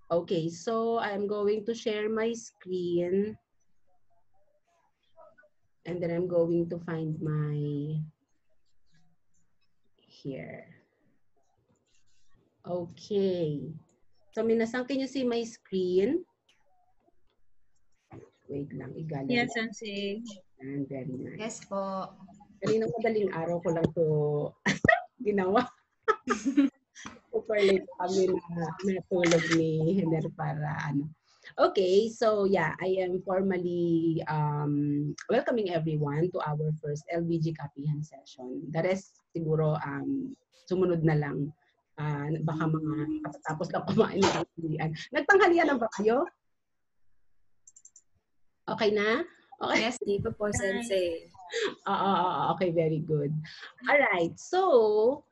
Okay, so I'm going to share my screen. And then I'm going to find my here. Okay. So, minasan, can you see my screen? Wait lang, i-gallery. Yes, Sensei. And very nice. Yes po. Kanina madaling araw ko lang to ginawa. Super late kami na natulog ni Hender para ano. Okay, so yeah, I am formally welcoming everyone to our first LBG Kapihan session. The rest siguro sumunod na lang. Baka mga katatapos lang kumain ng tanghalian. Nagtanghalian na ba kayo? Okay na? Okay. Yes, dito po, Sensei. Okay, very good. All right, so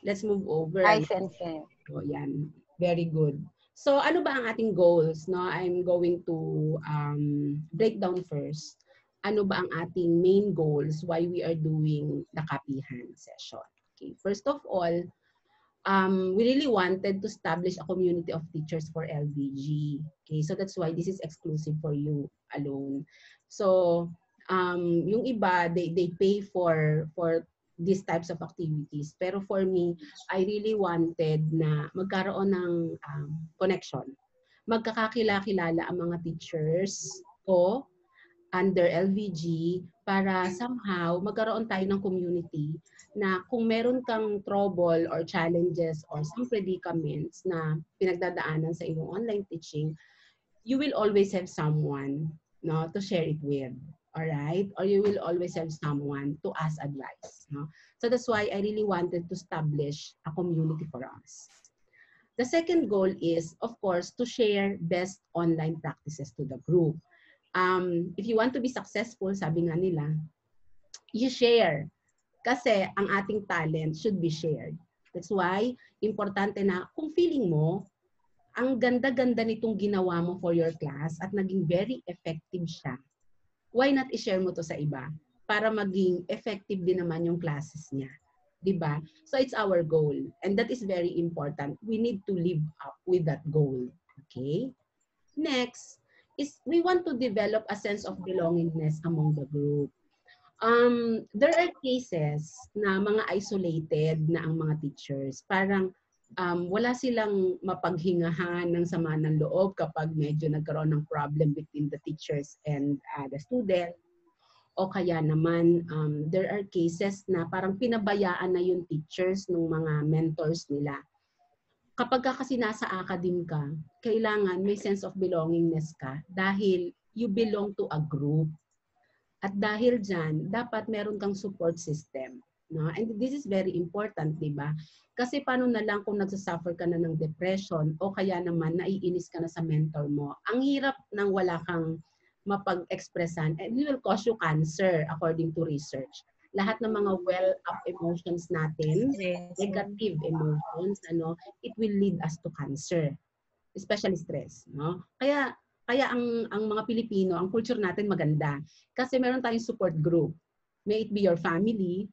let's move over. Hi, Sensei. So, yan. Very good. So, ano ba ang ating goals? No? I'm going to break down first. Ano ba ang ating main goals? Why we are doing the Kapihan session? Okay. First of all, we really wanted to establish a community of teachers for LBG. Okay. So, that's why this is exclusive for you alone. So, yung iba, they pay for these types of activities. Pero for me, I really wanted na magkaroon ng connection. Magkakakilala ang mga teachers ko under LVG para somehow magkaroon tayo ng community na kung meron kang trouble or challenges or some predicaments na pinagdadaanan sa iyong online teaching, you will always have someone to share it with. All right? Or you will always have someone to ask advice. No? So that's why I really wanted to establish a community for us. The second goal is, of course, to share best online practices to the group. If you want to be successful, sabi nga nila, you share. Kasi ang ating talent should be shared. That's why, importante na kung feeling mo, ang ganda-ganda nitong ginawa mo for your class at naging very effective siya, why not i-share mo to sa iba para maging effective din naman yung classes niya. Diba? So it's our goal. And that is very important. We need to live up with that goal. Okay? Next is we want to develop a sense of belongingness among the group. There are cases na mga isolated na ang mga teachers. Parang wala silang mapaghingahan ng sama ng loob kapag medyo nagkaroon ng problem between the teachers and the student. O kaya naman, there are cases na parang pinabayaan na yung teachers ng mga mentors nila. Kapag kasi nasa academe ka, kailangan may sense of belongingness ka dahil you belong to a group. At dahil dyan, dapat meron kang support system. No? And this is very important, di ba? Kasi paano na lang kung nagsasuffer ka na ng depression o kaya naman naiinis ka na sa mentor mo. Ang hirap nang wala kang mapag-expressan and it will cause you cancer according to research. Lahat ng mga well-up emotions natin, negative emotions, it will lead us to cancer. Especially stress. No? Kaya ang mga Pilipino, ang culture natin maganda. Kasi meron tayong support group. May it be your family,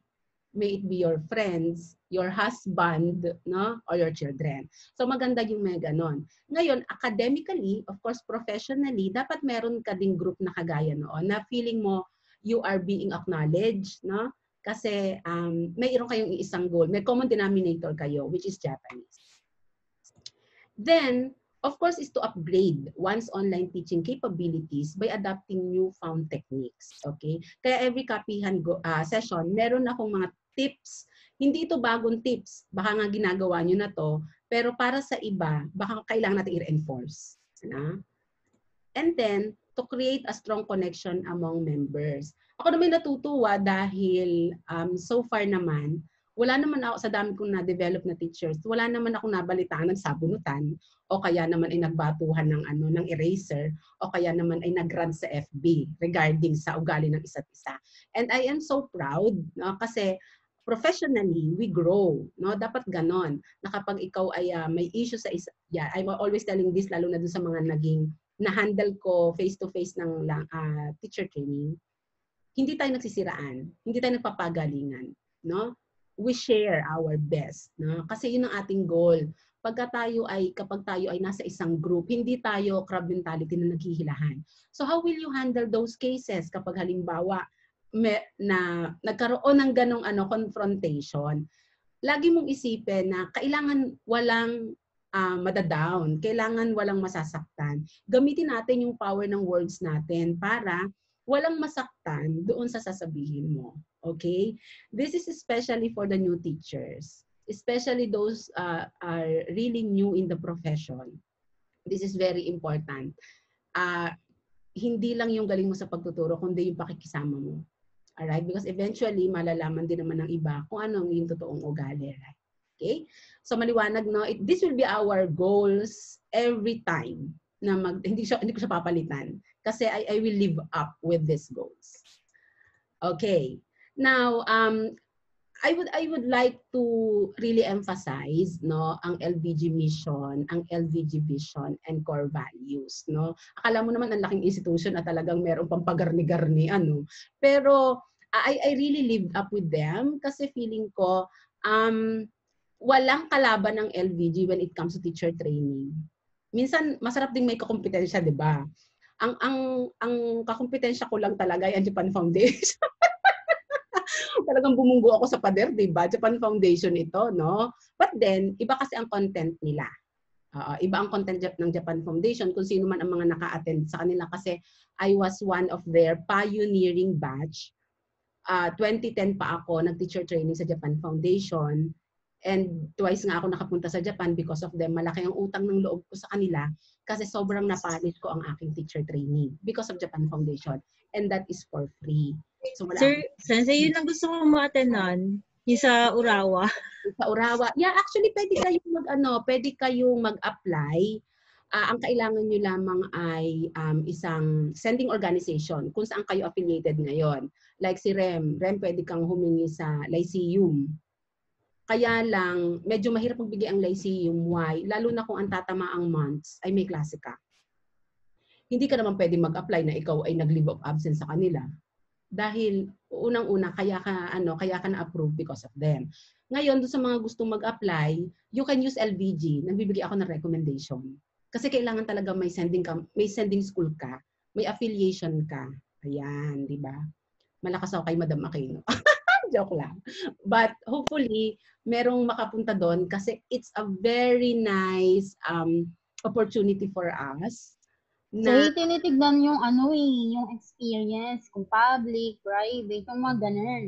may it be your friends, your husband, no, or your children. So maganda yung may ganon. Ngayon, academically, of course, professionally, dapat meron ka ding group na kagaya noon na feeling mo you are being acknowledged, no? Kasi mayroon kayong isang goal, may common denominator kayo, which is Japanese. Then, of course, is to upgrade one's online teaching capabilities by adapting newfound techniques. Okay? Kaya every Kapihan session, meron akong mga tips. Hindi ito bagong tips. Baka nga ginagawa nyo na to. Pero para sa iba, baka kailangan natin i-reinforce. And then, to create a strong connection among members. Ako naman natutuwa dahil so far naman, wala naman ako, sa dami kong na-develop na teachers, wala naman akong nabalitaan ng sabunutan, o kaya naman ay nagbatuhan ng eraser, o kaya naman ay nag-rant sa FB regarding sa ugali ng isa't isa. And I am so proud, no? Kasi professionally, we grow. No? Dapat ganon, na kapag ikaw ay may issue sa isa, yeah, I'm always telling this, lalo na dun sa mga naging na-handle ko face-to-face ng teacher training, hindi tayo nagsisiraan, hindi tayo nagpapagalingan. No? We share our best. No? Kasi yun ang ating goal. kapag tayo ay nasa isang group, hindi tayo crab mentality na naghihilahan. So how will you handle those cases kapag halimbawa na nagkaroon ng ganong confrontation? Lagi mong isipin na kailangan walang madadown, kailangan walang masasaktan. Gamitin natin yung power ng words natin para walang masaktan doon sa sasabihin mo. Okay? This is especially for the new teachers, especially those are really new in the profession. This is very important. Hindi lang yung galing mo sa pagtuturo, kundi yung pakikisama mo. Alright? Because eventually, malalaman din naman ng iba kung ano yung totoong ugali. Right? Okay? So maliwanag, no? This will be our goals every time na hindi ko siya papalitan kasi I will live up with these goals. Okay. Now, I would like to really emphasize, no, ang LVG mission, ang LVG vision and core values, no. Akala mo naman ang laking institution na talagang merong pampagarni-garni pero I really lived up with them kasi feeling ko walang kalaban ng LVG when it comes to teacher training. Minsan masarap ding may kakompetensya, 'di ba? Ang kakompetensya ko lang talaga ay ang Japan Foundation. Talagang bumunggo ako sa pader, 'di ba? Japan Foundation ito, no? But then, iba kasi ang content nila. Iba ang content ng Japan Foundation kung sino man ang mga naka-attend sa kanila kasi I was one of their pioneering batch. 2010 pa ako nag-teacher training sa Japan Foundation and twice nga ako nakapunta sa Japan because of them. Malaki ang utang ng loob ko sa kanila kasi sobrang napanis ko ang aking teacher training because of Japan Foundation and that is for free. So, Sir, Sensei, yun ang gusto kong ma-attendan, yung sa Urawa. Sa Urawa. Yeah, actually pwede kayong mag-apply. Ang kailangan nyo lamang ay isang sending organization kung saan kayo affiliated ngayon. Like si REM pwede kang humingi sa Lyceum. Kaya lang, medyo mahirap magbigay ang Lyceum. Why? Lalo na kung ang tatamaang months ay may klase ka. Hindi ka naman pwede mag-apply na ikaw ay nag-leave of absence sa kanila. Dahil unang-una kaya ka na-approve because of them. Ngayon, doon sa mga gustong mag-apply, you can use LVG. Nagbibigay ako ng recommendation. Kasi kailangan talaga may sending school ka, may affiliation ka. Ayan, di ba? Malakas ako kay Madam Aquino. Joke lang. But hopefully, merong makapunta doon kasi it's a very nice opportunity for us. So, tinitignan yung yung experience, kung public, private, yung mga ganun.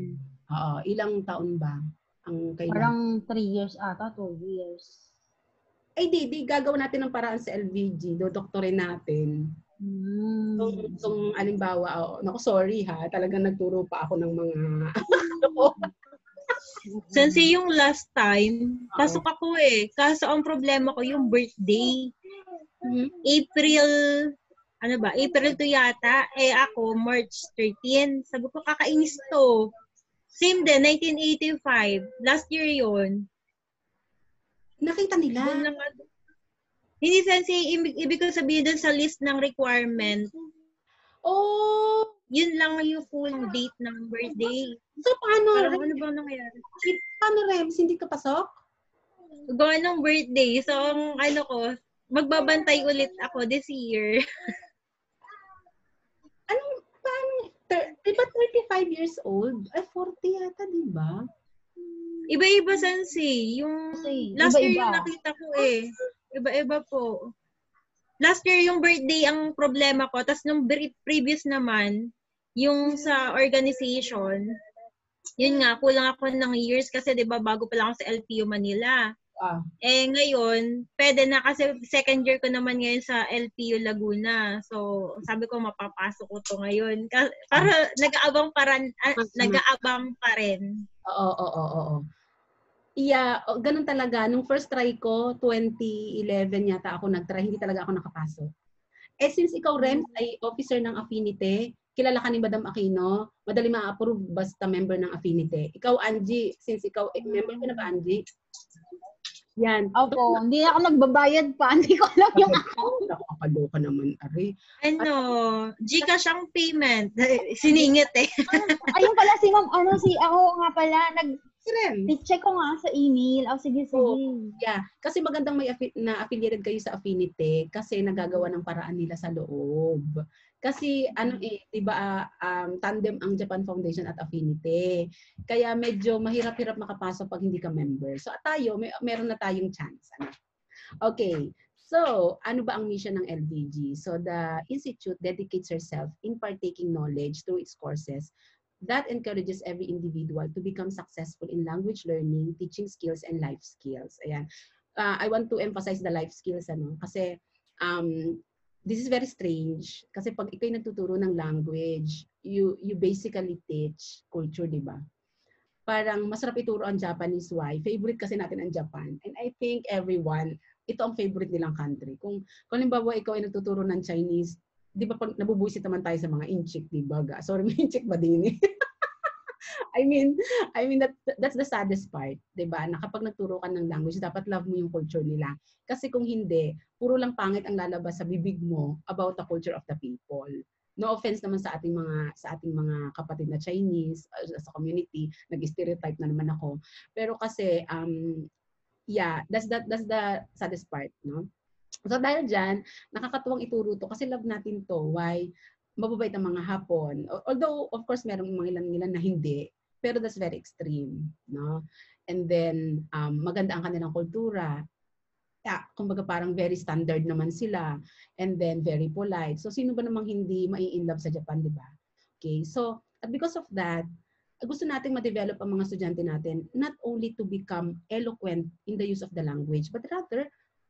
Oo, ilang taon ba ang kailangan? Parang 3 years ata, 2 years. Ay, di gagawin natin ng paraan sa LVG, dodoktorin natin. Kung alimbawa, sorry ha, talagang nagturo pa ako ng mga Sensei, yung last time, pasok ako kaso ang problema ko yung birthday. April 2 yata, ako March 13. Sabi ko, kakainis to. Same din, 1985. Last year yon. Nakita nila. Hindi, Sensei, ibig ko sabihin dun sa list ng requirement. Oh! Yun lang yung full date ng birthday. So, paano? Parang ano ba nangyari? Paano, Rems? Hindi ka pasok? Gawa ng birthday. So, ang magbabantay ulit ako this year. Paano? Diba 35 years old? Ay, 40 yata, diba? Iba-iba, Sensei. Yung last year yung nakita ko Iba-iba po. Last year yung birthday ang problema ko. Tapos nung previous naman, yung sa organization, yun nga, kulang ako ng years kasi 'di ba bago pa lang ako sa LPU Manila. Ngayon, pwede na kasi second year ko naman ngayon sa LPU Laguna. So, sabi ko mapapasok ko to ngayon. Para nag-aabang pa rin. Oo. Yeah, ganun talaga. Nung first try ko, 2011 yata ako nag-try, hindi talaga ako nakapasok. Since ikaw, Rems, ay officer ng Affinity, kilala ka ni Madam Aquino, madali ma-approve basta member ng Affinity. Ikaw, Angie, since ikaw, member ka na ba, Angie? Yan. Opo, hindi ako nagbabayad pa. Hindi ko alam yung account. Nakakaloka naman, Ari. Gcash ang payment. Siningit Ayun pala si Ma'am, ako nga pala, rin. I-check ko nga sa email. Sige. Yeah. Kasi magandang may na-affiliated kayo sa Affinity kasi nagagawa ng paraan nila sa loob. Kasi di ba tandem ang Japan Foundation at Affinity. Kaya medyo mahirap-hirap makapasok pag hindi ka member. So tayo, meron na tayong chance. Okay. So, ano ba ang mission ng LVG? So, the Institute dedicates herself in partaking knowledge through its courses that encourages every individual to become successful in language learning, teaching skills, and life skills. Ayan. I want to emphasize the life skills, kasi this is very strange. Kasi pag ikaw'y nagtuturo ng language, you basically teach culture, di ba? Parang masarap ituro ang Japanese. Why? Favorite kasi natin ang Japan. And I think everyone, ito ang favorite nilang country. Kung halimbawa ikaw ay nagtuturo ng Chinese, di ba pag nabubuisit naman tayo sa mga inchik, di ba? Sorry, may inchik ba din? I mean that's the saddest part, 'di ba? Na kapag nagturo ka ng language, dapat love mo yung culture nila. Kasi kung hindi, puro lang pangit ang lalabas sa bibig mo about the culture of the people. No offense naman sa ating mga kapatid na Chinese sa community, nag-stereotype na naman ako. Pero kasi yeah, that's the saddest part, no? So dahil diyan, nakakatuwang ituro to kasi love natin to. Why? Mababait ang mga Hapon. Although, of course, merong mga ilan na hindi. Pero that's very extreme. No? And then, maganda ang kanilang kultura. Kumbaga parang very standard naman sila. And then, very polite. So, sino ba namang hindi mai-inlove sa Japan, di ba? Okay, so, at because of that, gusto nating ma-develop ang mga estudyante natin not only to become eloquent in the use of the language, but rather,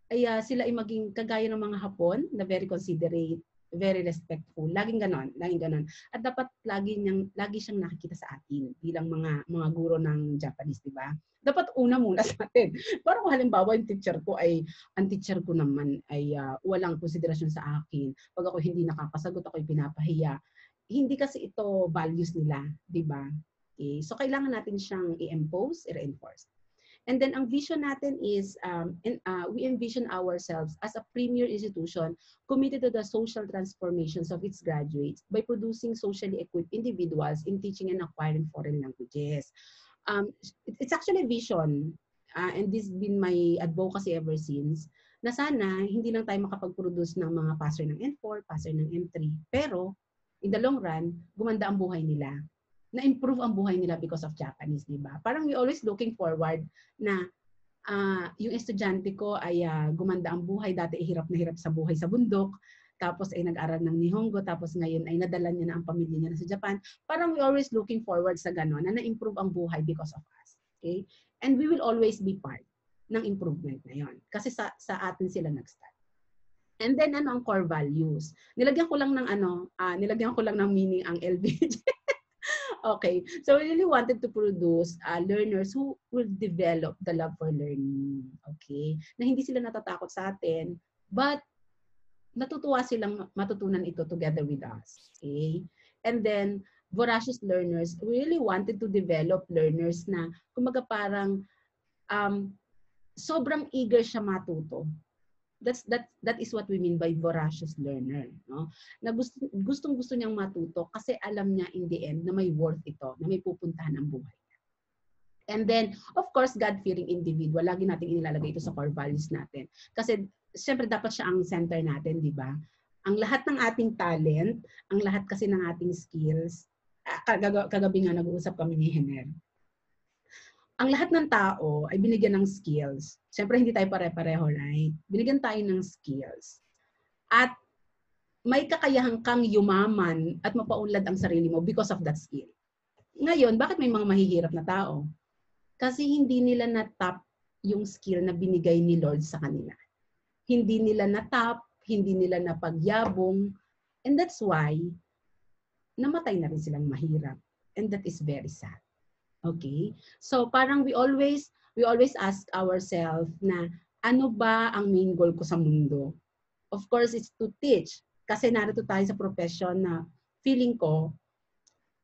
ay sila ay maging kagaya ng mga Hapon na very considerate, very respectful. Laging ganon. At dapat lagi siyang nakikita sa atin bilang mga guro ng Japanese, di ba? Dapat una muna sa atin. Parang kung halimbawa ang teacher ko naman ay walang konsiderasyon sa akin. Pag ako hindi nakakasagot, ako'y pinapahiya. Hindi kasi ito values nila, di ba? Okay. So kailangan natin siyang i-impose, i-reinforce. And then ang vision natin is, we envision ourselves as a premier institution committed to the social transformations of its graduates by producing socially equipped individuals in teaching and acquiring foreign languages. It's actually a vision, and this has been my advocacy ever since, na sana hindi lang tayo makapag-produce ng mga passer ng N4, passer ng M3, pero in the long run, gumanda ang buhay nila. Na-improve ang buhay nila because of Japanese, di ba? Parang we always looking forward na yung estudyante ko ay gumanda ang buhay. Dati hirap na hirap sa buhay sa bundok. Tapos ay nag-aral ng Nihongo. Tapos ngayon ay nadala niya na ang pamilya niya na sa Japan. Parang we always looking forward sa gano'n na na-improve ang buhay because of us. Okay? And we will always be part ng improvement na yon. Kasi sa atin sila nag-start. And then ang core values. Nilagyan ko lang ng meaning ang LVG. Okay, so we really wanted to produce learners who will develop the love for learning. Okay, na hindi sila natatakot sa atin, but natutuwa silang matutunan ito together with us. Okay, and then voracious learners, we really wanted to develop learners na kumaga parang sobrang eager siya matuto. That is what we mean by voracious learner, no? Na gustong-gusto niyang matuto kasi alam niya in the end na may worth ito, na may pupuntahan ang buhay. And then, of course, God-fearing individual. Lagi natin inilalagay ito sa core values natin. Kasi, siyempre, dapat siya ang center natin, di ba? Ang lahat ng ating talent, ang lahat kasi ng ating skills, kagabi nga nag-uusap kami ni Hener. Ang lahat ng tao ay binigyan ng skills. Siyempre, hindi tayo pare-pareho, right? Binigyan tayo ng skills. At may kakayahan kang yumaman at mapaunlad ang sarili mo because of that skill. Ngayon, bakit may mga mahihirap na tao? Kasi hindi nila na-tap yung skill na binigay ni Lord sa kanila. Hindi nila na-tap, hindi nila napagyabong, and that's why namatay na rin silang mahirap. And that is very sad. Okay? So parang we always ask ourselves na ano ba ang main goal ko sa mundo? Of course, it's to teach. Kasi narito tayo sa profession na feeling ko,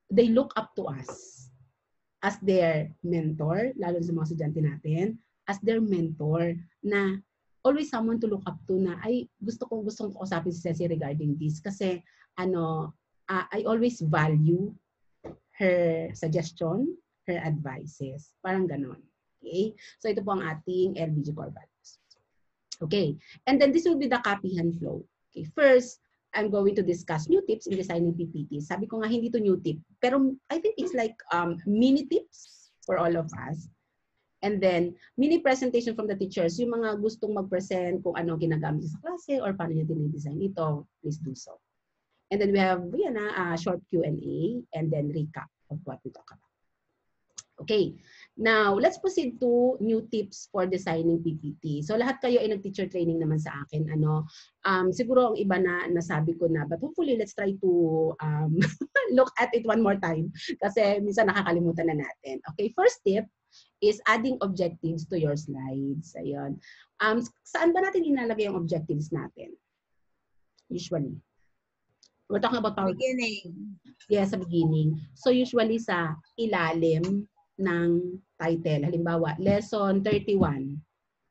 they look up to us as their mentor, lalo sa mga estudyante natin, as their mentor na always someone to look up to na ay gustong kausapin si Ceci regarding this kasi I always value her suggestion. her advices. Parang ganon. Okay? So ito po ang ating LBG core values. Okay. And then this will be the copy hand flow. Okay. First, I'm going to discuss new tips in designing PPT. Sabi ko nga hindi to new tip, pero I think it's like mini tips for all of us. And then, mini presentation from the teachers, yung mga gustong mag-present kung ano ginagamit sa klase or paano nyo dinidesign ito, please do so. And then we have a short Q&A and then recap of what we talk about. Okay, now let's proceed to new tips for designing PPT. So lahat kayo ay nag-teacher training naman sa akin. Siguro ang iba na nasabi ko na, but hopefully let's try to look at it one more time kasi minsan nakakalimutan na natin. Okay, first tip is adding objectives to your slides. Ayun. Saan ba natin inalagay yung objectives natin? Usually. We're talking about PowerPoint. Beginning. Yes, sa beginning. So usually sa ilalim ng title. Halimbawa, lesson 31.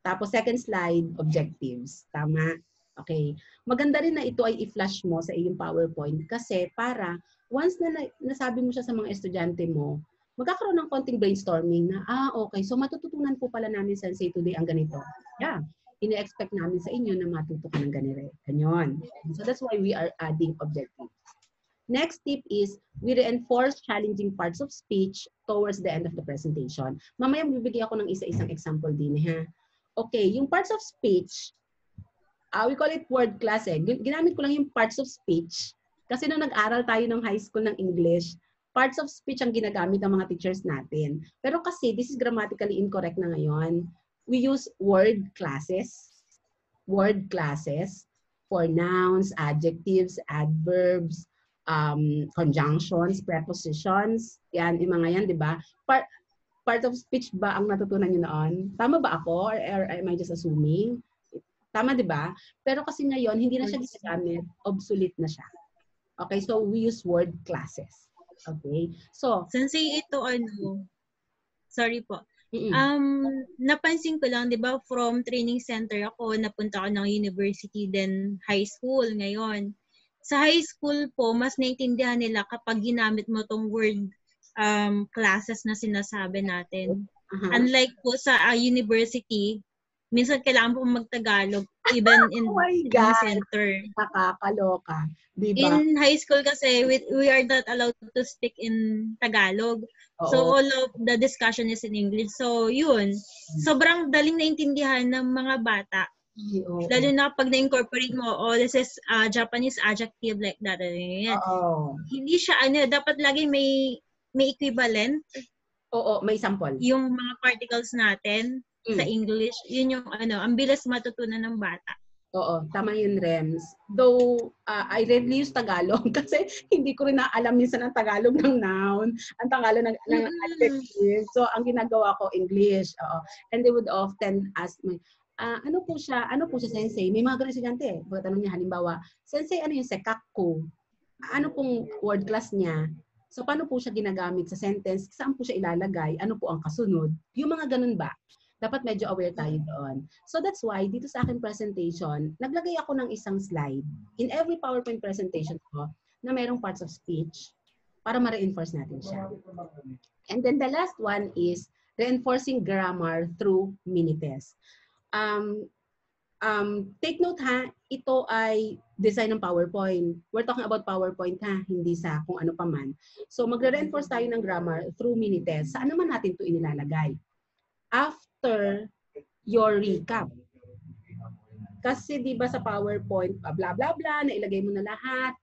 Tapos second slide, objectives. Tama? Okay. Maganda rin na ito ay i-flash mo sa iyong PowerPoint kasi para once na nasabi mo siya sa mga estudyante mo, magkakaroon ng konting brainstorming na, okay, so matututunan po pala namin Sensei today ang ganito. Yeah, ine-expect namin sa inyo na matuto ka ng ganito. Ganyan. So that's why we are adding objectives. Next tip is, we reinforce challenging parts of speech towards the end of the presentation. Mamaya bibigyan ako ng isa-isang example din. Ha? Okay, yung parts of speech, we call it word class. Ginamit ko lang yung parts of speech kasi nung nag-aral tayo ng high school ng English, parts of speech ang ginagamit ng mga teachers natin. Pero kasi, this is grammatically incorrect na ngayon. We use word classes for nouns, adjectives, adverbs, conjunctions, prepositions. Yan, yung mga yan, di ba? Part of speech ba ang natutunan nyo noon? Tama ba ako? Or am I just assuming? Tama, di ba? Pero kasi ngayon, hindi na siya ginagamit. Obsolete na siya. Okay, so we use word classes. Okay. So, Sensei, ito sorry po. Napansin ko lang, 'di ba, from training center ako, napunta ako ng university then high school ngayon. Sa high school po, mas naiintindihan nila kapag ginamit mo tong word classes na sinasabi natin. Unlike po sa university, minsan kailangan po mag-Tagalog even in training center. Nakakaloka. Diba? In high school kasi, we are not allowed to speak in Tagalog. Oo. So, all of the discussion is in English. So, yun. Sobrang daling naintindihan ng mga bata. Oo. Lalo na pag na-incorporate mo, this is Japanese adjective like that. Hindi siya, dapat lagi may equivalent. Oo, may sample. Yung mga particles natin sa English, yun yung ang bilis matutunan ng bata. Oo, tama yun, Rems. Though, I rarely use Tagalog kasi hindi ko rin naalam minsan ang Tagalog ng noun, ang Tagalog ng adjective. So, ang ginagawa ko, English. And they would often ask me, ano po siya, Sensei? May mga ganun estudyante. Pagkatanong niya, halimbawa, Sensei, ano yung sekakku? Ano pong word class niya? So, paano po siya ginagamit sa sentence? Saan po siya ilalagay? Ano po ang kasunod? Yung mga ganun ba? Dapat medyo aware tayo doon. So that's why, dito sa aking presentation, naglagay ako ng isang slide in every PowerPoint presentation ko na mayroong parts of speech para ma-reinforce natin siya. And then the last one is reinforcing grammar through mini-tests. Take note ha, ito ay design ng PowerPoint. We're talking about PowerPoint ha, hindi sa kung ano pa man. So magre-reinforce tayo ng grammar through mini-tests. Saan naman natin ito inilalagay? After your recap. Kasi di ba sa PowerPoint, blah blah blah, nailagay mo na lahat,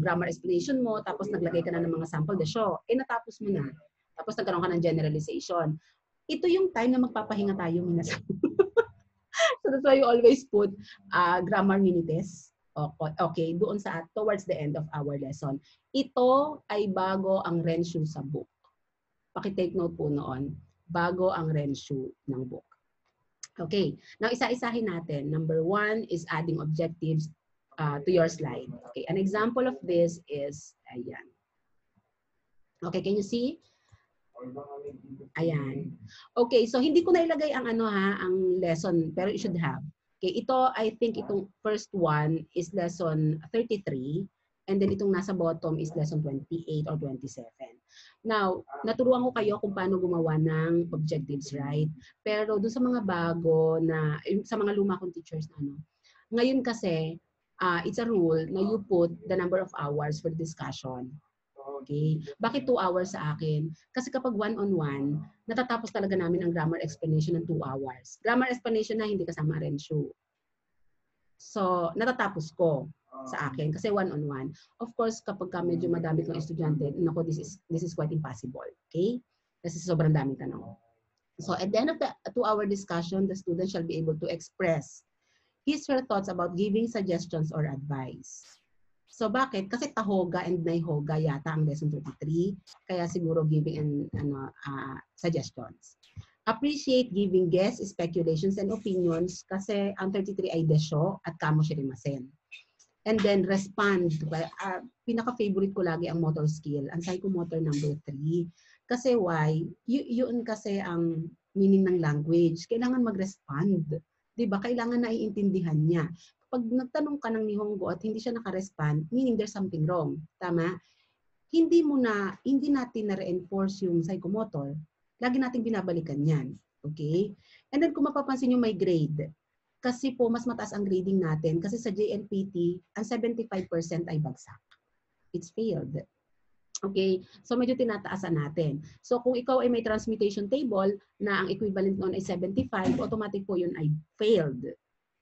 grammar explanation mo, tapos naglagay ka na ng mga sample de show, natapos mo na. Tapos nagkaroon ka ng generalization. Ito yung time na magpapahinga tayo minsan. So that's why you always put grammar mini test. Okay, doon sa towards the end of our lesson. Ito ay bago ang Renshu sa book. Paki-take note po noon. Bago ang Renshu ng book. Okay. Now, isa-isahin natin. Number 1 is adding objectives to your slide. Okay. An example of this is, ayan. Okay, can you see? Ayan. Okay, so hindi ko na ilagay ang ang lesson, pero you should have. Okay, ito, I think itong first one is lesson 33. And then itong nasa bottom is lesson 28 or 27. Now, naturuan ko kayo kung paano gumawa ng objectives, right? Pero dun sa mga bago na, sa mga luma kong teachers na ngayon kasi, it's a rule na you put the number of hours for discussion. Okay? Bakit 2 hours sa akin? Kasi kapag one-on-one, natatapos talaga namin ang grammar explanation ng 2 hours. Grammar explanation na hindi kasama rensyo. So, natatapos ko sa akin kasi one-on-one. Of course, kapag medyo madami kong estudyante, nako, this is quite impossible. Okay? Kasi sobrang daming tanong. So, at the end of the 2-hour discussion, the student shall be able to express his or her thoughts about giving suggestions or advice. So bakit? Kasi tahoga and naihoga yata ang lesson 33, kaya siguro giving and suggestions. Appreciate giving guess, speculations, and opinions kasi ang 33 ay desyo at kamo shirimasen. And then respond. Pinaka-favorite ko lagi ang motor skill, ang psychomotor number 3. Kasi why? Yun kasi ang meaning ng language. Kailangan mag-respond. Diba? Kailangan naiintindihan niya. Pag nagtanong ka ng Nihongo at hindi siya nakarespond, meaning there's something wrong. Tama? Hindi natin na-reinforce yung psychomotor. Lagi natin binabalikan yan. Okay? And then kung mapapansin nyo may grade. Kasi po, mas mataas ang grading natin. Kasi sa JLPT, ang 75% ay bagsak. It's failed. Okay? So medyo tinataasan natin. So kung ikaw ay may transmutation table na ang equivalent noon ay 75, automatic po yun ay failed.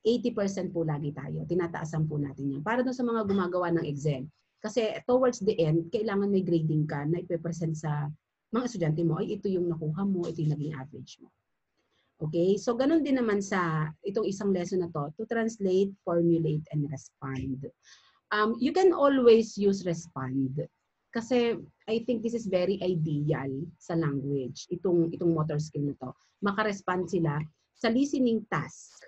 80% po lagi tayo. Tinataasan po natin yan. Para doon sa mga gumagawa ng exam. Kasi towards the end, kailangan may grading ka na ipipresent sa mga estudyante mo. Ay, ito yung nakuha mo, ito yung naging average mo. Okay? So, ganun din naman sa itong isang lesson na to translate, formulate, and respond. You can always use respond. Kasi I think this is very ideal sa language. Itong motor skill na to. Makarespond sila sa listening task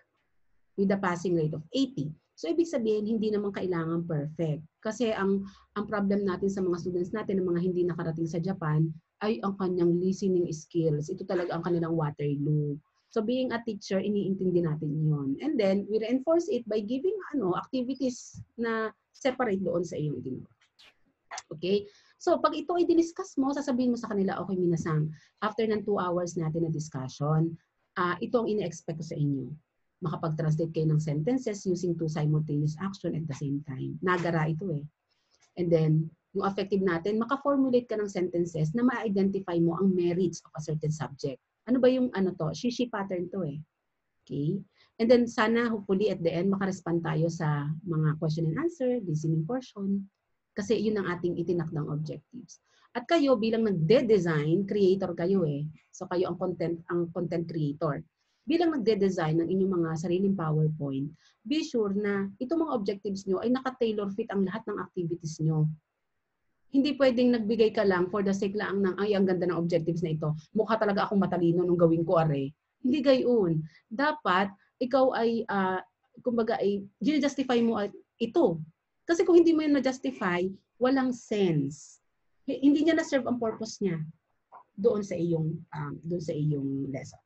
with a passing rate of 80. So, ibig sabihin, hindi naman kailangan perfect. Kasi ang problem natin sa mga students natin, ng mga hindi nakarating sa Japan, ay ang kanyang listening skills. Ito talaga ang kanilang Waterloo. So, being a teacher, iniintindi natin yon. And then, we reinforce it by giving activities na separate doon sa iyong ginawa. Okay? So, pag ito ay diniscuss mo, sasabihin mo sa kanila, okay, minasang, after ng 2 hours natin na discussion, ito ang ine-expect ko sa inyo. Makapag-translate kayo ng sentences using 2 simultaneous action at the same time. Nagara ito eh. And then, yung affective natin, maka-formulate ka ng sentences na ma-identify mo ang merits of a certain subject. Ano ba yung Shishi pattern to eh. Okay? And then, sana, hopefully, at the end, makarespond tayo sa mga question and answer, listening portion. Kasi yun ang ating itinakdang objectives. At kayo, bilang nagde-design, creator kayo eh. So, kayo ang content creator. Bilang nagde-design ng inyong mga sariling PowerPoint, be sure na itong mga objectives nyo ay naka-tailor fit ang lahat ng activities nyo. Hindi pwedeng nagbigay ka lang for the sake lang ng, ay, ang ganda ng objectives na ito. Mukha talaga akong matalino nung gawin ko, are. Hindi gayon. Dapat, ikaw ay, kumbaga, ay, justify mo ito. Kasi kung hindi mo yun na-justify, walang sense. Hindi niya na-serve ang purpose niya doon sa iyong lesson.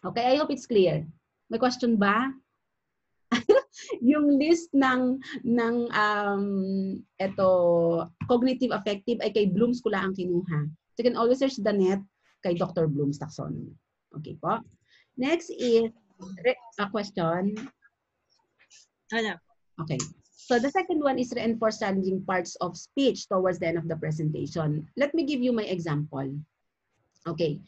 Okay, I hope it's clear. May question ba? Yung list ng cognitive affective ay kay Bloom's ko lang ang kinuha. So you can always search the net kay Dr. Bloom's taxonomy. Okay po. Next is a question. Ano? Okay. So the second one is reinforce challenging parts of speech towards the end of the presentation. Let me give you my example. Okay.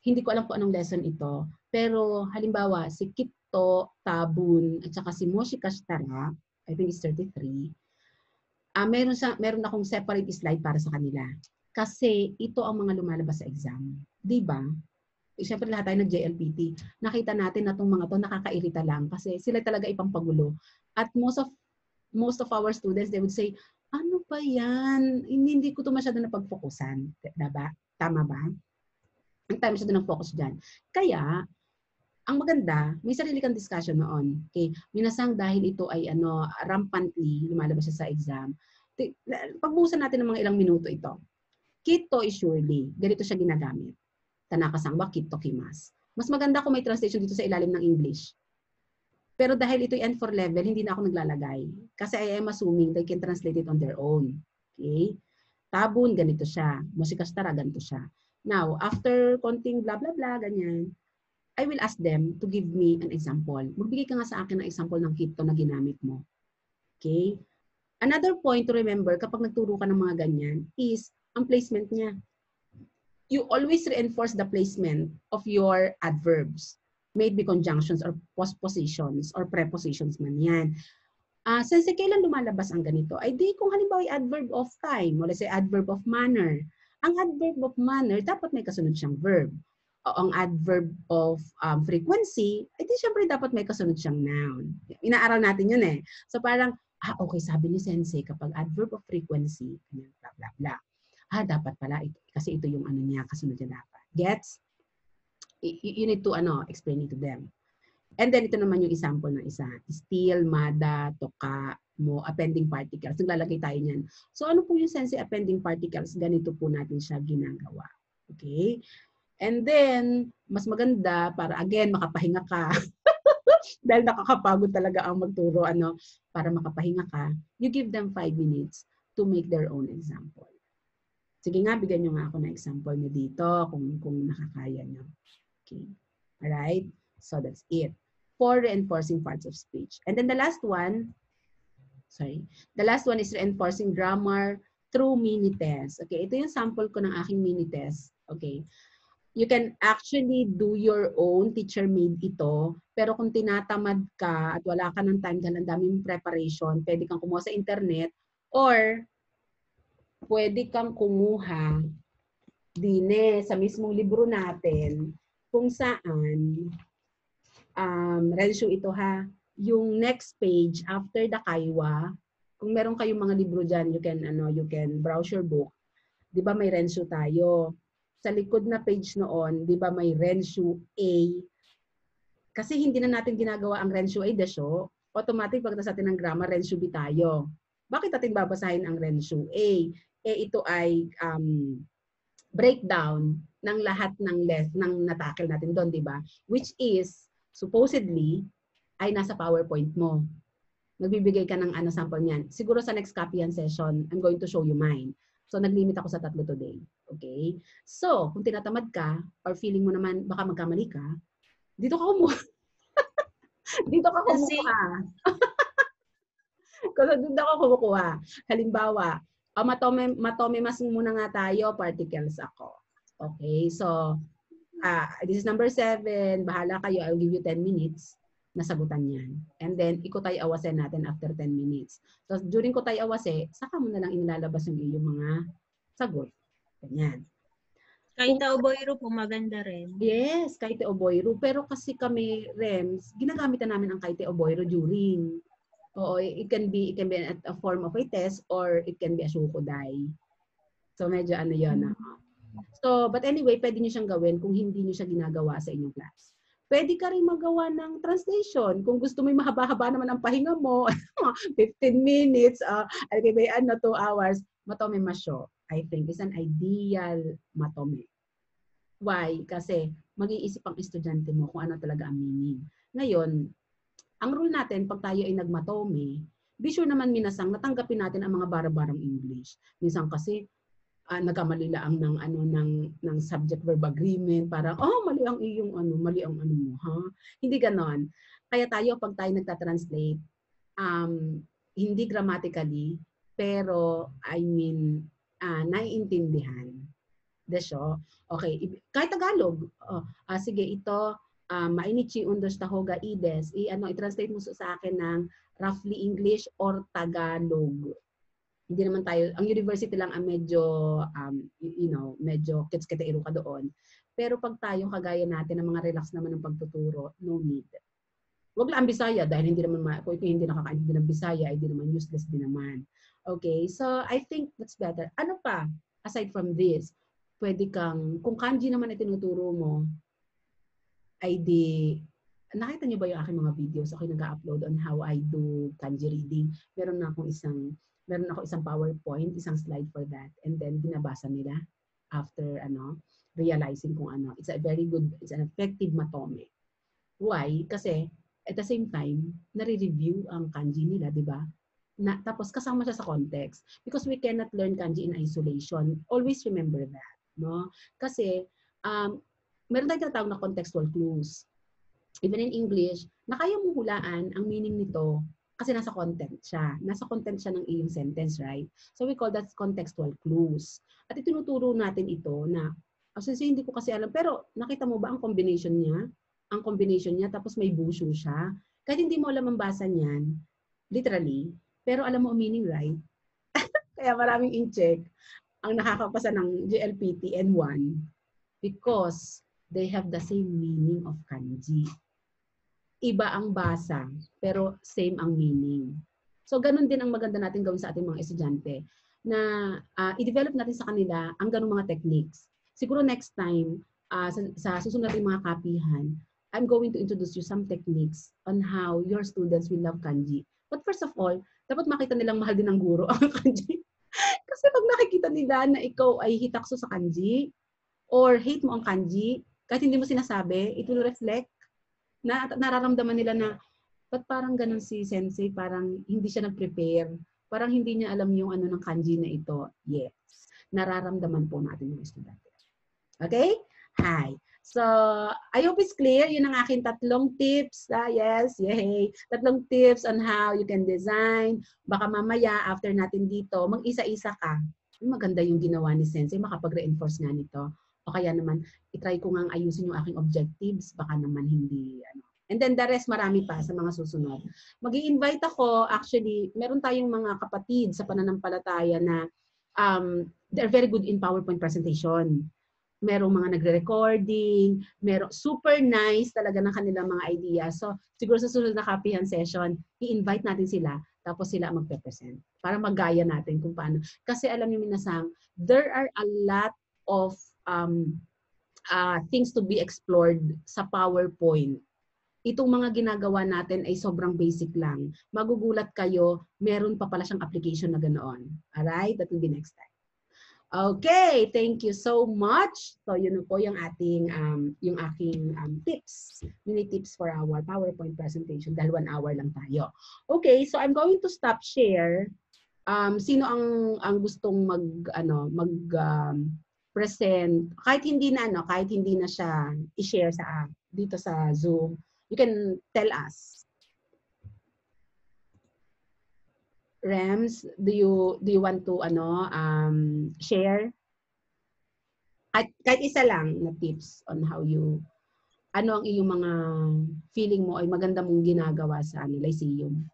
Hindi ko alam kung anong lesson ito. Pero halimbawa, si Kito Tabun at saka si Moshi Kashtara, I think it's 33, meron akong separate slide para sa kanila. Kasi ito ang mga lumalabas sa exam. Diba? Siyempre lahat tayo nag-JLPT. Nakita natin na itong mga to nakakairita lang kasi sila talaga ipampagulo. At most of our students, they would say, ano ba yan? Hindi ko ito masyado napag-focusan. Diba? Tama ba? Ang time siya ng focus dyan. Kaya, ang maganda, may sarili kang discussion noon. Okay? Minasang dahil ito ay rampantly, lumalabas siya sa exam, pagbuusan natin ng mga ilang minuto ito. Kito is surely. Ganito siya ginagamit. Tanaka-sang wa kito kimas. Mas maganda kung may translation dito sa ilalim ng English. Pero dahil ito'y N4 level, hindi na ako naglalagay. Kasi I am assuming they can translate it on their own. Okay? Tabun, ganito siya. Musikastara, ganito siya. Now, after konting blah, blah, blah, ganyan, I will ask them to give me an example. Magbigay ka nga sa akin ng example ng Kipto na ginamit mo. Okay? Another point to remember kapag nagturo ka ng mga ganyan is ang placement niya. You always reinforce the placement of your adverbs. May it be conjunctions or postpositions or prepositions man yan. Since kailan lumalabas ang ganito? Ay di kung halimbawa adverb of time, o let's say adverb of manner. Ang adverb of manner, dapat may kasunod siyang verb. O ang adverb of frequency, ay di syempre dapat may kasunod siyang noun. Inaaral natin yun eh. So parang, okay, sabi ni Sensei, kapag adverb of frequency, blah, blah, blah. Dapat pala, ito, kasi ito yung ano niya, kasunod niya dapat. Gets? You need to explain it to them. And then ito naman yung example ng isa. Still, mada, toka, mo, appending particles. Naglalagay tayo niyan. So ano po yung Sensei appending particles? Ganito po natin siya ginagawa. Okay? And then, mas maganda para again, makapahinga ka. Dahil nakakapagod talaga ang magturo, para makapahinga ka, you give them 5 minutes to make their own example. Sige nga, bigyan nyo nga ako ng example nyo dito kung nakakaya nyo. Okay. Alright? So that's it. For reinforcing parts of speech. And then the last one is reinforcing grammar through mini tests. Okay, ito yung sample ko ng aking mini test. Okay. You can actually do your own teacher-made ito, pero kung tinatamad ka at wala ka ng time dahil ang daming preparation, pwede kang kumuha sa internet or pwede kang kumuha sa mismong libro natin kung saan Renshu ito ha, yung next page after the Kaiwa, kung meron kayong mga libro dyan, you can browse your book. 'Di ba may Renshu tayo? Sa likod na page noon, 'di ba may Renshu A? Kasi hindi na natin ginagawa ang Renshu A desyo, automatic pagkatapos natin ng grammar, Renshu B tayo. Bakit natin babasahin ang Renshu A? Ito ay breakdown ng lahat ng natakil natin doon, 'di ba? Which is supposedly ay nasa PowerPoint mo. Nagbibigay ka ng sample niyan. Siguro sa next copy session, I'm going to show you mine. So, nag-limit ako sa 3 today. Okay? So, kung tinatamad ka, or feeling mo naman baka magkamali ka, dito ka kumuha. Dito ka kumuha. Kasi dito ka kumukuha. Halimbawa, matome mas muna nga tayo, particles ako. Okay? So, this is number 7. Bahala kayo. I'll give you 10 minutes. Nasagutan yan. And then, ikutay awase natin after 10 minutes. So, during kutay awase, saka mo na lang inilalabas yung iyong mga sagot. Ganyan. Kahit oboiro po, maganda rin. Yes, kahit oboiro. Pero kasi kami, REMS, ginagamit na namin ang kahit oboiro during. Oo, it can be a form of a test or it can be a shukodai. So, medyo yun. So, but anyway, pwede nyo siyang gawin kung hindi nyo siya ginagawa sa inyong class. Pwede ka rin magawa ng translation. Kung gusto mo yung mahaba-haba naman ang pahinga mo, 15 minutes, 2 hours, matome masyo, I think, is an ideal matome. Why? Kasi mag-iisip ang estudyante mo kung ano talaga ang meaning. Ngayon, ang rule natin, pag tayo ay nagmatome, be sure naman minasang natanggapin natin ang mga bara-barang English. Minsan kasi, nagkamali lang ng subject verb agreement, parang mali ang iyong mali ang mo, ha? Hindi ganon. Kaya tayo pag tayo nagta-translate, hindi grammatically, pero naiintindihan. Desyo? Okay, kahit Tagalog. Sige, ito mainichi undos tahoga ides. I-translate mo sa akin ng roughly English or Tagalog. Hindi naman tayo, ang university lang ang medyo, medyo kits-kitairo ka doon. Pero pag tayo kagaya natin ng mga relax naman ng pagtuturo, no need. Huwag lang ang Bisaya dahil hindi naman, kung ito hindi nakakaintindi ng Bisaya, ay di naman useless din naman. Okay, so I think that's better. Ano pa, aside from this, pwede kang, kung kanji naman ay tinuturo mo, ay nakita niyo ba yung aking mga videos? Ako nag-upload on how I do kanji reading. Meron ako isang PowerPoint, isang slide for that. And then, binabasa nila after, realizing kung it's an effective matome. Why? Kasi, At the same time, nare-review ang kanji nila, di ba? Tapos kasama siya sa context. Because we cannot learn kanji in isolation. Always remember that. No? Kasi, meron tayong tinatawag na contextual clues. Even in English, na kaya mo hulaan ang meaning nito kasi nasa content siya. Nasa content siya ng iyong sentence, right? So we call that contextual clues. At itinuturo natin ito na, hindi ko kasi alam, pero nakita mo ba ang combination niya? Ang combination niya, tapos may busyo siya. Kahit hindi mo alam ang basa niyan, literally, pero alam mo ang meaning, right? Kaya maraming in-check ang nakakapasa ng GLPT N1 because they have the same meaning of kanji. Iba ang basa, pero same ang meaning. So, ganun din ang maganda natin gawin sa ating mga estudyante na i-develop natin sa kanila ang ganung mga techniques. Siguro next time, sa susunod nating mga kapihan, I'm going to introduce you some techniques on how your students will love kanji. But first of all, dapat makita nilang mahal din ng guro ang kanji. Kasi pag nakikita nila na ikaw ay hitakso sa kanji or hate mo ang kanji, kahit hindi mo sinasabi, it will reflect na nararamdaman nila na ba't parang ganun si sensei, parang hindi siya nag-prepare, parang hindi niya alam yung ano ng kanji na ito. Yes. Nararamdaman po natin yung estudyante. Okay? Hi. So, I hope it's clear. Yun ang aking 3 tips. Yes, yay. 3 tips on how you can design. Baka mamaya, after natin dito, mag-isa-isa ka. Maganda yung ginawa ni Sensei. Makapag-reinforce nga nito. O kaya naman, itry ko nga ayusin yung aking objectives. Baka naman hindi, And then the rest, marami pa sa mga susunod. Mag-i-invite ako, actually, meron tayong mga kapatid sa pananampalataya na they're very good in PowerPoint presentation. Merong mga nagre-recording, super nice talaga ng kanilang mga ideas. So, siguro sa susunod na kapihan session, i-invite natin sila, tapos sila ang magpe-present para magaya natin kung paano. Kasi alam niyo minasang, there are a lot of things to be explored sa PowerPoint. Itong mga ginagawa natin ay sobrang basic lang. Magugulat kayo, meron pa pala siyang application na ganoon. Alright? That will be next time. Okay, thank you so much. So yun po yung ating yung aking tips, mini tips for our PowerPoint presentation dahil 1 hour lang tayo. Okay, so I'm going to stop share. Sino ang gustong present kahit hindi na siya i-share sa dito sa Zoom. You can tell us. Rams, do you want to share? Kahit isa lang na tips on how you ang iyong mga feeling mo ay maganda mong ginagawa sa Lyceum.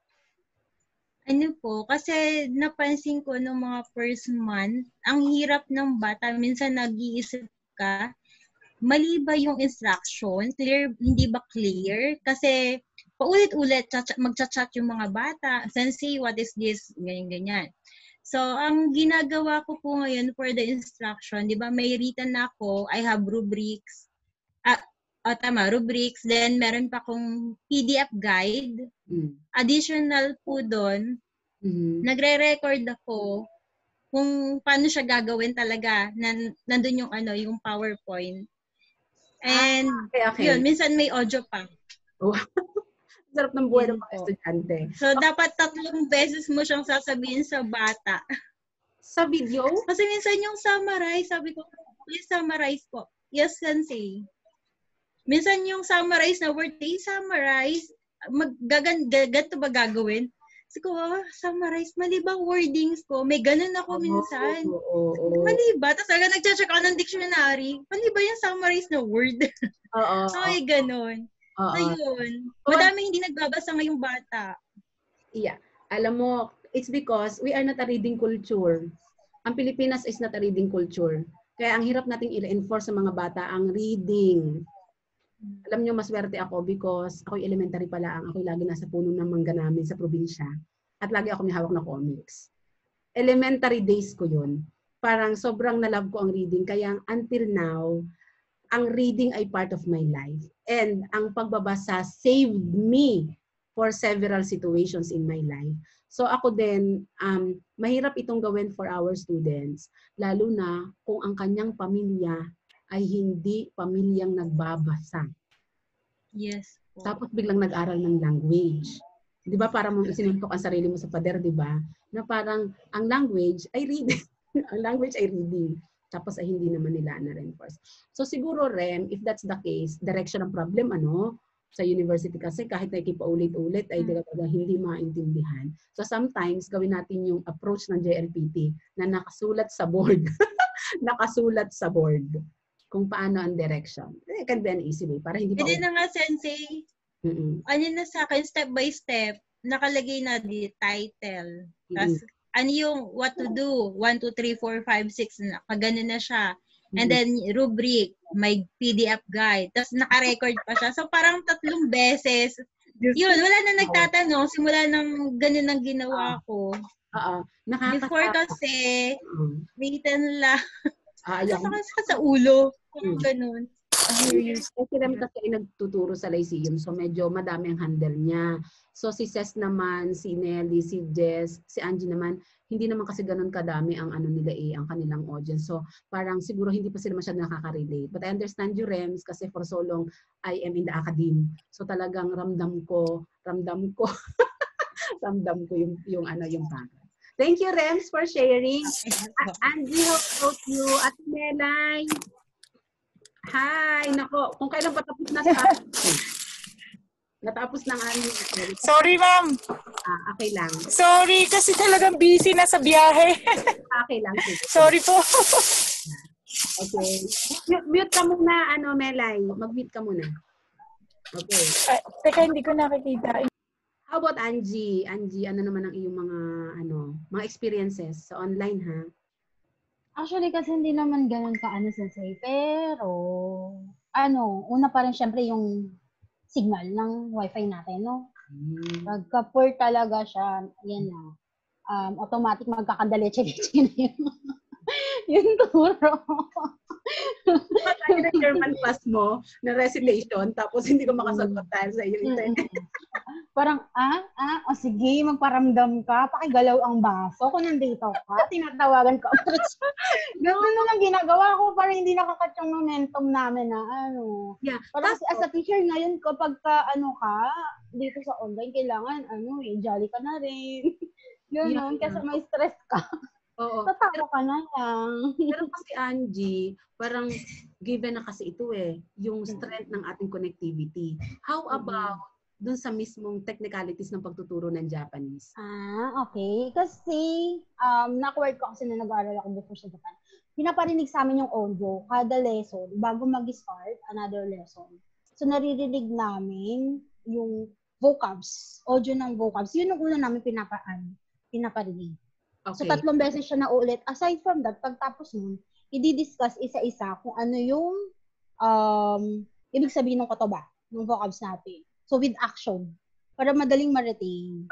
Ano po, kasi napansin ko nung mga first month, ang hirap ng bata, minsan nag-iisip ka, mali ba yung instruction? Hindi ba clear? Kasi paulit-ulit magchat-chat yung mga bata. Sensei, what is this? Ganyan-ganyan. So, ang ginagawa ko po ngayon for the instruction, di ba, may written na ako, I have rubrics. Rubrics. Then, meron pa akong PDF guide. Additional po doon, nagre-record ako kung paano siya gagawin talaga. Nandun yung yung PowerPoint. And, okay. Yun, minsan may audio pa. Oh. Sarap ng buhay ng mga estudyante. So, dapat 3 beses mo siyang sasabihin sa bata. Sa video? Kasi minsan yung summarize, sabi ko, please summarize po. Yes, Sensei. Minsan yung summarize na word, summarize, ganito ba gagawin? Sabi ko, summarize, mali ba wordings ko? May ganun ako minsan. Mali ba? Tapos nag-check ako ng dictionary. Mali ba yung summarize na word? So, may ganun. So, yun. Madami hindi nagbabasa ngayong bata. Yeah. Alam mo, it's because we are not a reading culture. Ang Pilipinas is not a reading culture. Kaya ang hirap nating i-reinforce sa mga bata ang reading. Alam nyo, maswerte ako because ako'y elementary pa lang. Ako'y lagi nasa puno ng mangga namin sa probinsya. At lagi ako may hawak na comics. Elementary days ko yun. Parang sobrang na-love ko ang reading. Kaya until now, ang reading ay part of my life. And ang pagbabasa saved me for several situations in my life. So ako din, mahirap itong gawin for our students. Lalo na kung ang kanyang pamilya ay hindi pamilyang nagbabasa. Yes. Tapos biglang nag-aral ng language. Di ba parang mong isinuntok ang sarili mo sa pader, di ba? Na parang ang language ay reading. Ang language ay reading. Tapos ay hindi naman nila na-reinforce. So siguro, Rem, if that's the case, direction ng problem, sa university kasi kahit nakikipaulit-ulit ay talaga hindi maintindihan. So sometimes, gawin natin yung approach ng JLPT na nakasulat sa board. Nakasulat sa board kung paano ang direction. It can be an easy way para hindi pa... Hindi na nga, Sensei. Ano na sa akin, step by step, nakalagay na di title. Tapos, ano yung what to do? 1, 2, 3, 4, 5, 6, nakagano na siya. And then, rubric, may PDF guide. Tapos, naka-record pa siya. So, parang 3 beses. Yun, wala na nagtatanong. Simula ng ganun ang ginawa ko. Before kasi, written lang. Sa ulo. Ganun. Kasi kami kasi ay nagtuturo sa Lyceum, so medyo madami ang handle niya. So si Ces naman, si Nelly, si Jess, si Angie naman, hindi naman kasi ganun kadami ang nila ang kanilang audience. So parang siguro hindi pa sila masyado nakaka-relate. But I understand you, Rems, kasi for so long I am in the academe. So talagang ramdam ko ramdam ko yung pagod. Thank you, Rems, for sharing. Angie, how about you? At Melay? Hi! Nako, kung kailan patapos na sa natapos ng Sorry, ma'am. Okay lang. Sorry, kasi talagang busy na sa biyahe. Okay lang. Sorry po. Okay. Mute ka muna, Melay. Mag-mute ka muna. Okay. Teka, hindi ko nakikita. How about Angie? Angie, ano naman ang iyong mga experiences sa online, ha? Actually, kasi hindi naman ganun Sensei. Pero, una pa rin syempre yung signal ng wifi natin, no? Pagka-poor talaga siya, yan na. Automatic magkakandaleche-leche na yung turo. Patay na German class mo na recitation, tapos hindi ko makasagot dahil sa iyo internet. Parang, sige, magparamdam ka, pakigalaw ang baso, kung nandito ka, tinatawagan ka. Ganun na lang ginagawa ko para hindi nakakat yung momentum namin na Yeah. Parang kasi as a teacher ngayon, kapag ka, dito sa online, kailangan, jolly ka na rin. Ganun, kasi may stress ka. Oo. Tatawa ka na lang. Pero kasi Angie, parang given na kasi ito yung strength ng ating connectivity. How about dun sa mismong technicalities ng pagtuturo ng Japanese? Okay. Kasi, na-acquired ko kasi na nag-aaral ako before sa Japan. Pinaparinig sa amin yung audio, kada lesson, bago mag-start, another lesson. So, naririnig namin yung vocabs, audio ng vocabs. Yun ang una namin pinaparinig. Okay. So, 3 beses siya na ulit. Aside from that, pagtapos nun, i-discuss isa-isa kung ano yung ibig sabihin ng kotoba, ng vocabs natin. So, with action. Para madaling ma-retain.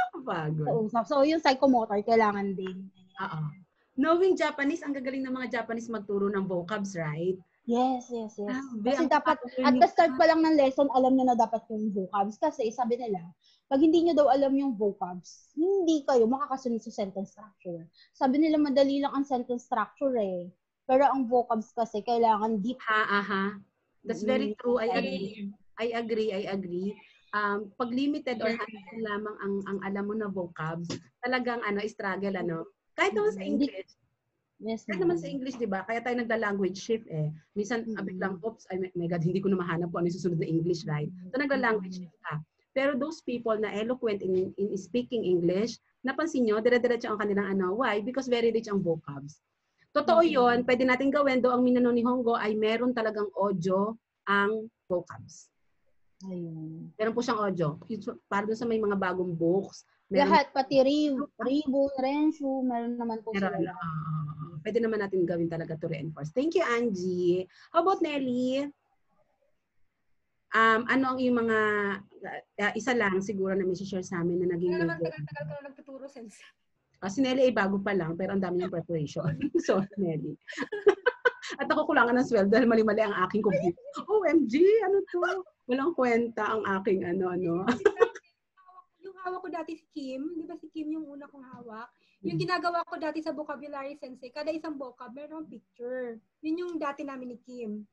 So, yung psychomotor, kailangan din. Knowing Japanese, ang gagaling ng mga Japanese magturo ng vocabs, right? Yes. Kasi dapat, at the start pa lang ng lesson, alam nyo na dapat yung vocabs. Kasi sabi nila, pag hindi nyo daw alam yung vocabs, hindi kayo makakasunod sa sentence structure. Sabi nila, madali lang ang sentence structure Pero ang vocabs kasi, kailangan deep. That's very true. I agree. Pag limited or handful lamang ang alam mo na vocabs, talagang struggle, Kahit naman sa English. Yes, kahit naman sa English, di ba? Kaya tayo nagla-language shift Minsan, biglang, oops, my God, hindi ko na mahanap kung ano yung susunod na English, right? So, nagla-language shift ka. Pero those people na eloquent in speaking English, napansin nyo, dire-diretso ang kanilang Why? Because very rich ang vocabs. Totoo yun, pwede natin gawin, do ang Minano ni Hongo ay meron talagang audio ang vocabs. Ayun. Meron po siyang audio. Para doon sa may mga bagong books. Lahat, pati Ribon, Renshu, meron naman po sila. Pwede naman natin gawin talaga to reinforce. Thank you, Angie. How about Nelly? Ano ang yung mga, isa lang siguro na may share sa amin na naging tagal-tagal ko na nagtuturo, Sense. Si Nelly ay bago pa lang, pero ang dami niyang preparation. So, Nelly. At ako kulangan ng sweldo dahil mali-mali ang aking computer. OMG, ano to? Walang kwenta ang aking Yung hawak ko dati si Kim, di ba si Kim yung una kong hawak? Yung ginagawa ko dati sa vocabulary sensei, kada isang vocab, meron picture. Yun yung dati namin ni Kim.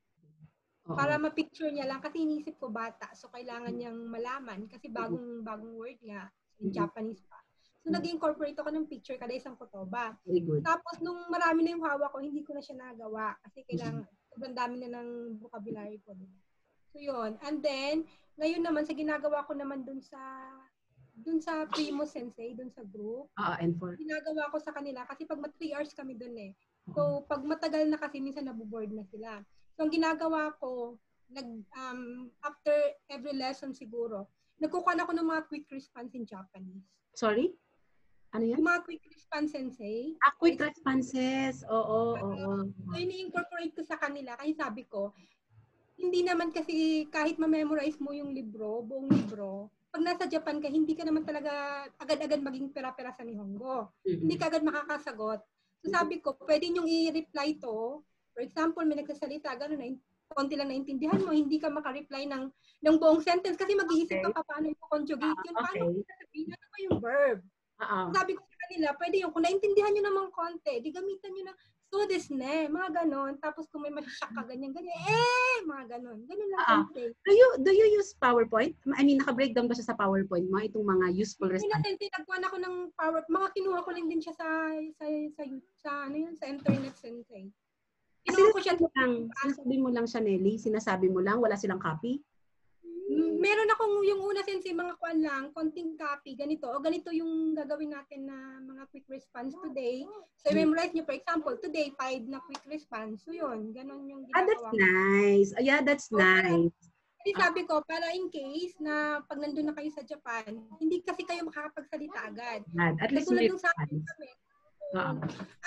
Oo. Para ma-picture niya lang kasi inisip ko bata. So, kailangan niyang malaman kasi bagong word nga in Japanese pa. So, nag-incorporate ako ng picture kada isang kotoba. Very good. Tapos, nung marami na yung hawak ko, hindi ko na siya nagawa kasi kailangan, sobrang dami na ng vocabulary ko. Diba? So, yun. And then, ngayon naman, sa ginagawa ko naman dun sa Primo Sensei, dun sa group, And for ginagawa ko sa kanila kasi pag 3 hours kami dun eh. So, pag matagal na kasi, minsan nabuboard na sila. So, ang ginagawa ko, after every lesson siguro, nagkukuha ako ng mga quick response in Japanese. Sorry? Ano yan? Yung mga quick response sensei. Quick responses. Oo. So, ini-incorporate ko sa kanila kasi sabi ko, hindi naman kasi kahit ma-memorize mo yung libro, buong libro, pag nasa Japan ka, hindi ka naman talaga agad-agad maging pera-pera sa Nihongo. Hindi ka agad makakasagot. So, sabi ko, pwede niyong i-reply to. For example, may nagsasalita, gano'n na, konti lang naintindihan mo, hindi ka makareply ng buong sentence kasi mag-iisip ka pa paano i-conjugate yun. Paano sasabihin ano ba yung verb? Sabi ko sa kanila, pwede yung, kung naintindihan nyo naman konti, di gamitan nyo na, so this ne, mga ganon. Tapos kung may masyak ka, ganyan, mga ganon. Ganon lang sensei. Do you use PowerPoint? I mean, naka-breakdown ba siya sa PowerPoint mo? Itong mga useful responses? Sensei, nagkuhan ako ng PowerPoint. Mga kinuha ko lang din siya sa internet, sensei. Kinuha ko siya. Sinasabi mo lang siya, Nelly? Sinasabi mo lang? Wala silang copy? Meron akong yung una sensei, mga kuan lang, konting copy, ganito. O ganito yung gagawin natin na mga quick response today. So, memorize nyo, for example, today, 5 na quick response. So, yun. Ganon yung ginagawa. That's nice. Yeah, that's nice. Kasi sabi ko, para in case na pag nandun na kayo sa Japan, hindi kasi kayo makakapagsalita agad. At least may kami.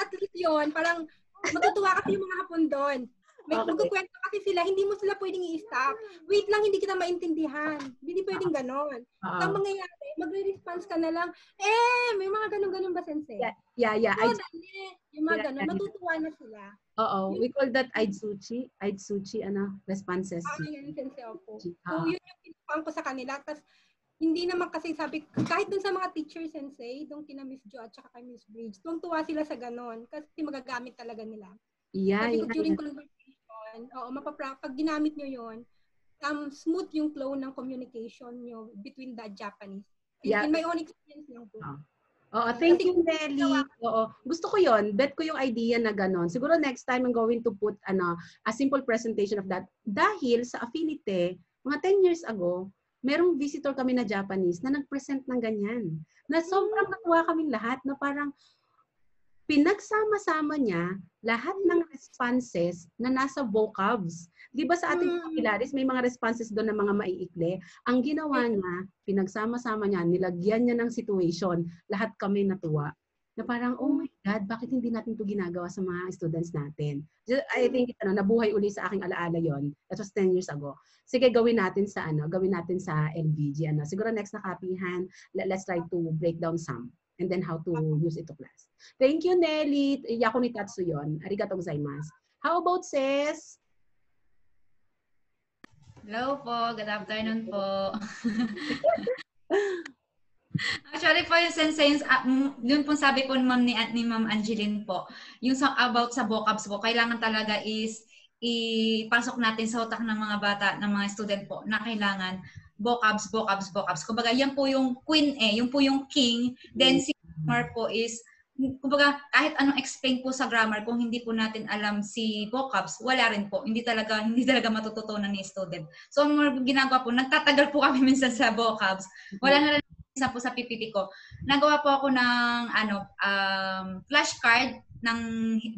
At least yun, parang matutuwa kasi yung mga hapon doon. May magkukwento kasi sila, hindi mo sila pwedeng i-stop. Wait lang, hindi kita maintindihan. Hindi pwedeng ganon. Ang mangyayari, magre-response ka na lang, may mga ganon-ganon ba, sensei? Yeah. Yung mga ganon, matutuwa na sila. Oo. We call that Aidsuchi, responses. Yan, sensei, opo. So, yun yung kinukuhaan ko sa kanila. Tapos, hindi naman kasi sabi, kahit dun sa mga teacher sensei, dun kina Miss Jo at saka kay Miss Bridge, tuwang-tuwa sila sa ganon kasi magagamit talaga nila. Yeah. Sabi ko, during conversation, pag ginamit nyo yun, smooth yung flow ng communication nyo between the Japanese. In my own experience lang po. Thank you, Nelly. Gusto ko yon. Bet ko yung idea na ganon. Siguro next time I'm going to put a simple presentation of that. Dahil sa Affinity, mga 10 years ago, merong visitor kami na Japanese na nag-present ng ganyan. Na sobrang natuwa kaming lahat na parang pinagsama-sama niya lahat ng responses na nasa vocabs. Di ba sa ating vocabularies, may mga responses doon na mga maiikli. Ang ginawa niya, pinagsama-sama niya, nilagyan niya ng situation. Lahat kami natuwa. Na parang, oh my God, bakit hindi natin ito ginagawa sa mga students natin? I think nabuhay uli sa aking alaala yon. That was 10 years ago. Sige, gawin natin sa LBG. Siguro next na copyhan, let's try to break down some. And then how to use it to class. Thank you, Nelly. Yaku ni Tatsu yun. Arigatou gozaimasu. How about sis? Hello po. Good afternoon po. Actually po yung sensei, yun po sabi po ni Ma'am Angeline po, yung about sa vocabs po, kailangan talaga is ipasok natin sa utak ng mga bata, ng mga student po, na kailangan vocabs. Kumbaga, yan po yung queen yung po yung king. Then si grammar po is, kumbaga, kahit anong explain po sa grammar, kung hindi po natin alam si vocabs, wala rin po. Hindi talaga matututunan ni student. So, ang ginagawa po, nagtatagal po kami minsan sa vocabs. Wala na rin minsan po sa PPT ko. Nagawa po ako ng flashcard ng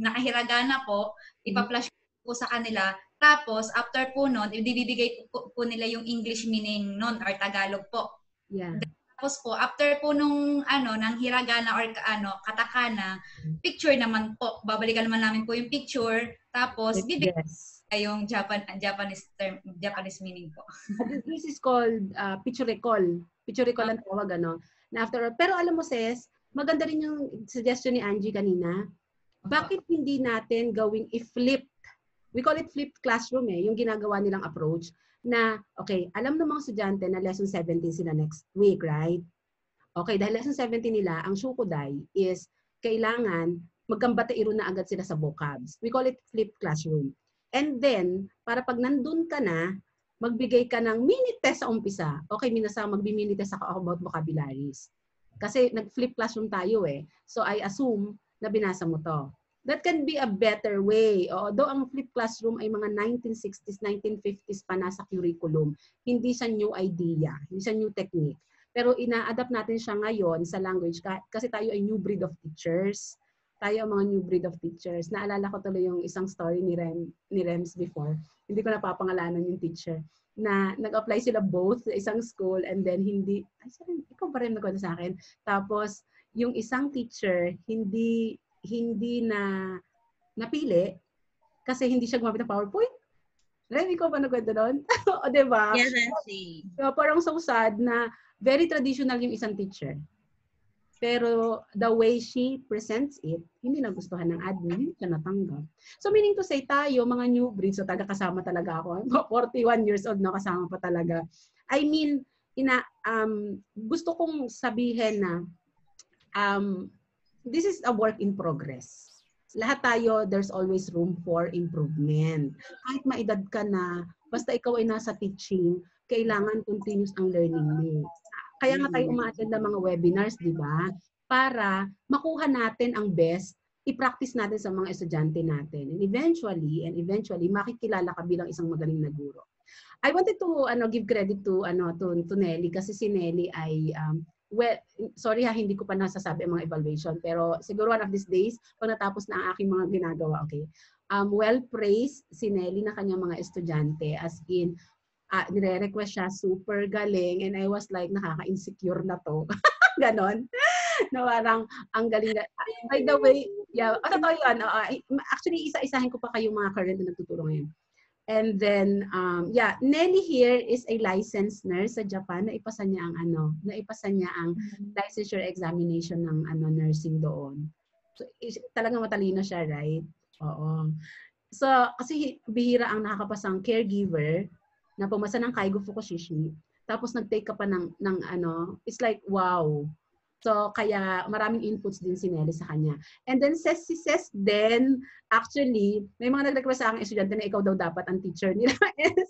nakahiragana po. Ipa-flash po sa kanila. Tapos, after po nun, ibibigay po nila yung English meaning nun or Tagalog po. Yeah. Tapos po, after po nung ng hiragana or katakana, picture naman po. Babalikan naman namin po yung picture. Tapos, bibigay yung Japanese meaning po. This is called picture recall. Picture recall ang tawag, Na after, pero alam mo, sis, maganda rin yung suggestion ni Angie kanina. Bakit hindi natin gawing i-flip? We call it flipped classroom yung ginagawa nilang approach na, okay, alam ng mga estudyante na lesson 17 sila next week, right? Okay, dahil lesson 17 nila, ang Shukudai is kailangan magkambateiro na agad sila sa vocabs. We call it flipped classroom. And then, para pag nandun ka na, magbigay ka ng mini test sa umpisa. Okay, minasama, magbi-mini test ako about vocabularies. Kasi nag-flip classroom tayo eh. So I assume na binasa mo to. That can be a better way. Although ang flip classroom ay mga 1960s, 1950s pa nasa curriculum, hindi siya new idea, hindi siya new technique. Pero ina-adapt natin siya ngayon sa language kasi tayo ay new breed of teachers. Tayo ang mga new breed of teachers. Naalala ko tuloy yung isang story ni Rems before. Hindi ko napapangalanan yung teacher. Na nag-apply sila both sa isang school and then hindi, ikaw pa rin nagkwento sa akin. Tapos, yung isang teacher, hindi na napili kasi hindi siya gumamit ng PowerPoint. Ikaw pa nagkwento doon? O, diba? Yes, I see. So, parang so sad na very traditional yung isang teacher. Pero the way she presents it, hindi nagustuhan ng admin, hindi siya natanggap. So meaning to say tayo, mga new breeds, so taga-kasama talaga ako. 41 years old na kasama pa talaga. I mean, gusto kong sabihin na this is a work in progress. Lahat tayo, there's always room for improvement. Kahit maedad ka na, basta ikaw ay nasa teaching, kailangan continuous ang learning mo. Kaya nga tayo umaattend ng mga webinars, di ba? Para makuha natin ang best, i-practice natin sa mga estudyante natin. And eventually, makikilala ka bilang isang magaling na guro. I wanted to give credit to Nelly kasi si Nelly ay sorry hindi ko pa nasasabi ang mga evaluation, pero siguro one of these days pag natapos na ang aking mga ginagawa, okay. Well praised si Nelly na kanyang mga estudyante, as in nire-request siya, super galing, and I was like, nakaka-insecure na to. Ganon. No, parang, ang galing na. By the way, totoo yun. Actually, isa-isahin ko pa kayong mga current na nagtuturo ngayon. And then, Nelly here is a licensed nurse sa Japan. Naipasa niya ang licensure examination ng nursing doon. So, talagang matalino siya, right? Oo. So, kasi bihira ang nakakapasang caregiver na pumasa ng Kaigo Fukushishi, tapos nag-take ka pa ng it's like, wow. So, kaya maraming inputs din si Nelly sa kanya. And then, si Ses din, actually, may mga nag-request sa aking estudyante na ikaw daw dapat ang teacher nila.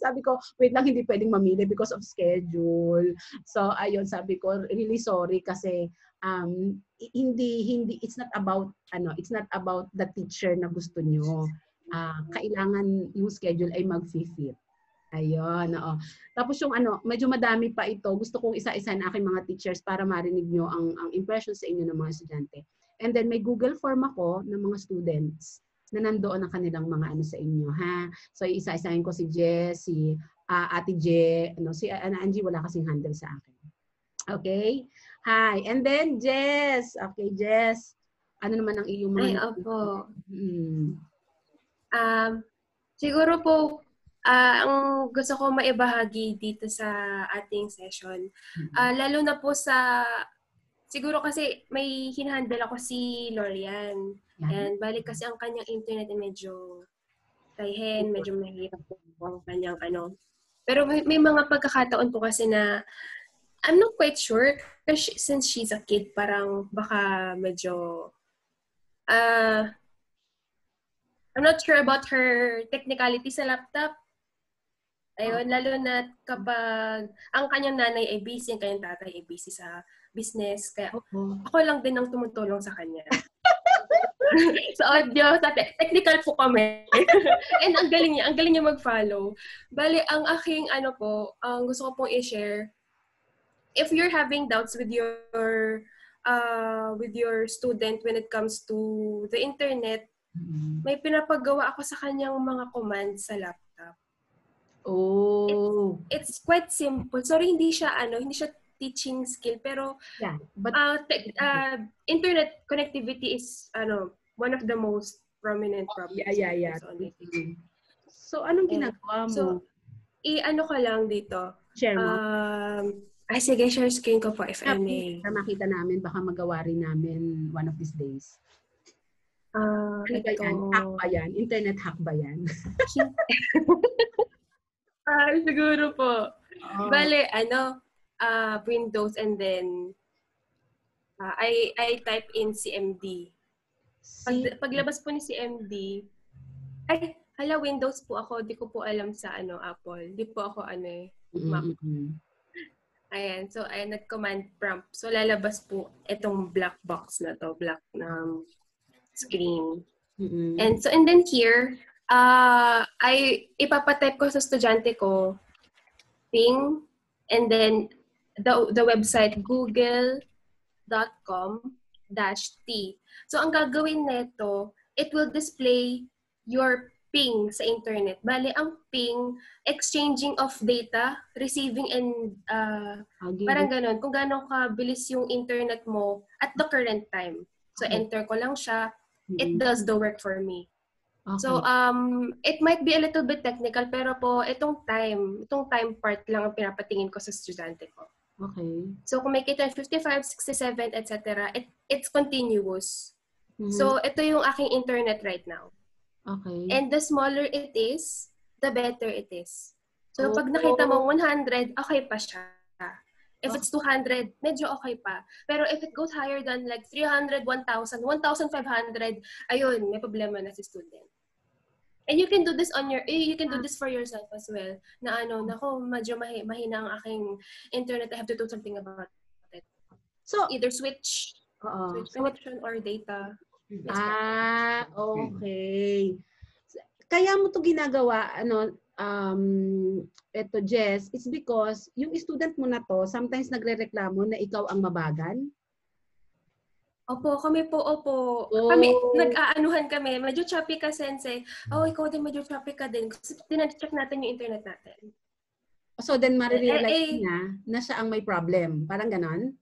Sabi ko, wait lang, hindi pwedeng mamili because of schedule. So, ayun, sabi ko, really sorry kasi it's not about the teacher na gusto nyo. Kailangan yung schedule ay mag-fit. Ayun, oo. Tapos yung medyo madami pa ito. Gusto kong isa-isa na aking mga teachers para marinig nyo ang impression sa inyo ng mga estudyante. And then may Google form ako ng mga students na nandoon ang kanilang mga sa inyo, ha? So isa-isahin ko si Jess, si Ate Je, si Angie wala kasing handle sa akin. Okay? Hi. And then Jess. Okay, Jess. Ano naman ang iyong mga... Ay, opo. Siguro po, ang gusto ko maibahagi dito sa ating session, lalo na po siguro kasi may hinahandle ako si Lorian. And balik kasi ang kanyang internet ay medyo tayhen, medyo mahirap po ang kanyang Pero may mga pagkakataon po kasi na I'm not quite sure kasi since she's a kid, parang baka medyo I'm not sure about her technicality sa laptop. Ayun, lalo na kapag ang kanyang nanay ay busy, ang kanyang tatay ay busy sa business. Kaya ako lang din ang tumutulong sa kanya. Sa audio, technical po kami. And ang galing niya mag-follow. Bali, ang aking ang gusto ko pong i-share, if you're having doubts with your student when it comes to the internet, may pinapagawa ako sa kanyang mga commands sa laptop. Oh. It's quite simple. Sorry, hindi siya teaching skill, pero internet connectivity is one of the most prominent problems. Yeah. So anong ginagawa mo? So ko lang dito. Share mo. Sige, share screen ko po if I may. Para makita namin, baka magawa rin namin one of these days. Ano ba yan? Hack ba yan? Internet hack ba yan? Siguro po. Bale, Windows and then I type in CMD. Paglabas po ni CMD, Hala, Windows po ako. Di ko po alam sa Apple. Di po ako Mac. Ayan. So, ayan, nag-command prompt. So, lalabas po itong black box na to. Black na screen. And then here, ay ipapatype ko sa estudyante ko ping and then the website google.com-t. So, ang gagawin nito, it will display your ping sa internet. Bale, ang ping, exchanging of data, receiving and parang ganon. Kung gano'n kabilis yung internet mo at the current time. So, enter ko lang siya. It does the work for me. Okay. So, it might be a little bit technical, pero po, itong time part lang ang pinapatingin ko sa estudyante ko. Okay. So, kung may kita 55, 67, etc., it's continuous. So, ito yung aking internet right now. Okay. And the smaller it is, the better it is. So, pag nakita mo 100, okay pa siya. If it's 200, medyo okay pa. Pero if it goes higher than like 300, 1,000, 1,500, ayun, may problema na si student. And you can do this you can do this for yourself as well. Na nako, medyo mahina ang aking internet. I have to do something about it. So, either switch connection or data. Okay. Kaya mo to ginagawa, eto Jess, it's because yung student mo na to, sometimes nagrereklamo na ikaw ang mabagal. Opo. Kami, nag-aanuhan kami. Medyo choppy ka, sensei. Ikaw din medyo choppy ka din. Kasi check natin yung internet natin. So then, marirealize niya na siya ang may problem. Parang ganon?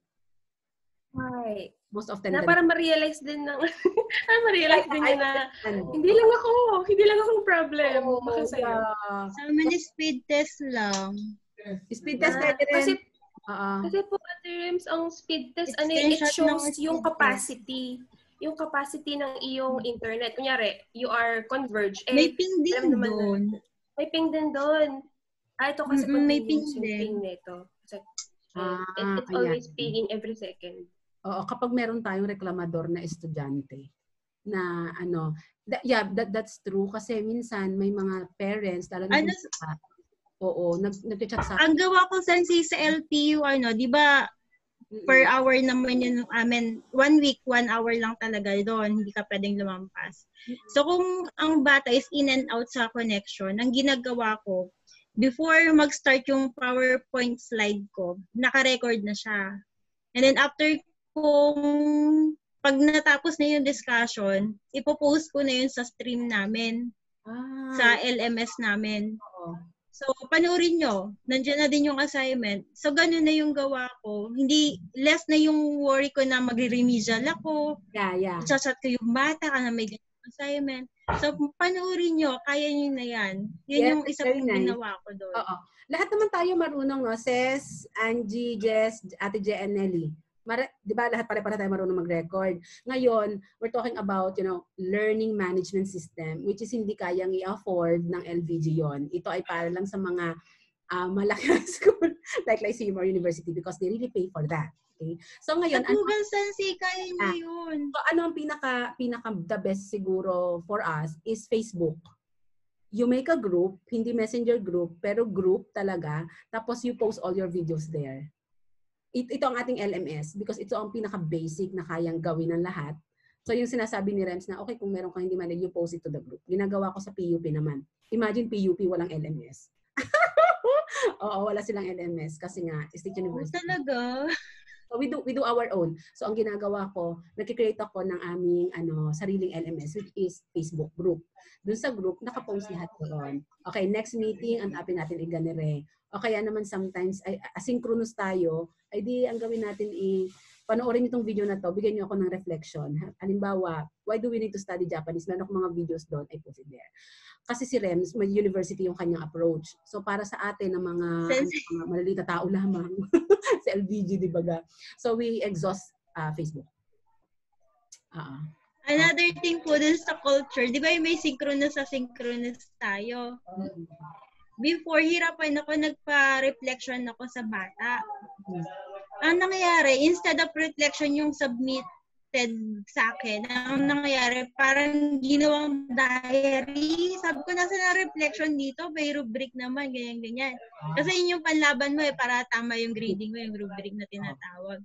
Right. Most often. Na para ma-realize din ng niya na hindi lang ako problem. Baka sa'yo. So, many speed test lang. Speed test ka rin. Kasi po, Ate Rems, ang speed test, it shows yung capacity. Yung capacity ng iyong internet. Kunyari, you are converged. May ping din doon. May ping din doon. Ito kasi may ping yung ping nito. It's always pinging every second. Oo, kapag meron tayong reklamador na estudyante na that's true kasi minsan may mga parents talagang nag-chat sa ang gawa ko sensei sa LTU di ba per hour naman yun amin 1 week 1 hour lang talaga doon, hindi ka pwedeng lumampas. So kung ang bata is in and out sa connection, ang ginagawa ko before mag-start yung PowerPoint slide ko, naka-record na siya. And then after kung pag natapos na yung discussion, ipopost ko na yun sa stream namin. Sa LMS namin. So, panoorin nyo. Nandiyan na din yung assignment. So, ganun na yung gawa ko. Hindi, less na yung worry ko na magre-remedial ako. Yeah. Chat ko yung bata ka na may assignment. So, panoorin nyo. Kaya nyo na yan. Yun yung isa kong ginawa ko doon. Oo. Lahat naman tayo marunong, no? Ses, Angie, Jess, Ate Je, and Nelly. Di ba lahat pare-pare tayo marunong mag-record. Ngayon, we're talking about, learning management system, which is hindi kayang i-afford ng LVG yon. Ito ay para lang sa mga malaki na school, like Seymour University, because they really pay for that. Okay? So ngayon, Google Sensei, kaya niya yun. So ano ang pinaka the best siguro for us is Facebook. You make a group, hindi messenger group, pero group talaga, tapos you post all your videos there. Ito ang ating LMS because ito ang pinaka-basic na kayang gawin ng lahat. So yung sinasabi ni Rems na, okay, kung meron kang hindi man, you post it to the group. Ginagawa ko sa PUP naman. Imagine PUP walang LMS. Oo, wala silang LMS kasi nga, State University. Talaga? So we do our own. So ang ginagawa ko, nagki-create ako ng aming sariling LMS, which is Facebook group. Doon sa group, nakapost lahat doon. Okay, next meeting, antapin natin iganire. O kaya naman sometimes, asynchronous tayo, ay di ang gawin natin panoorin itong video na to, bigyan niyo ako ng reflection. Halimbawa, why do we need to study Japanese? Meron akong mga videos doon, I post it there. Kasi si Rems, may university yung kanyang approach. So para sa atin, ng mga maliliit na tao lamang, sa LVG, di ba? So we exhaust Facebook. Another thing po din sa culture, di ba may synchronous tayo? Before, hirapan ako, nagpa-reflection ako sa bata. Ang nangyayari, instead of reflection yung submit, sa akin. Ang nangyayari, parang ginawang diary. Sabi ko, nasa na reflection dito, may rubric naman, ganyan. Kasi yun yung panlaban mo para tama yung grading mo, yung rubric na tinatawag.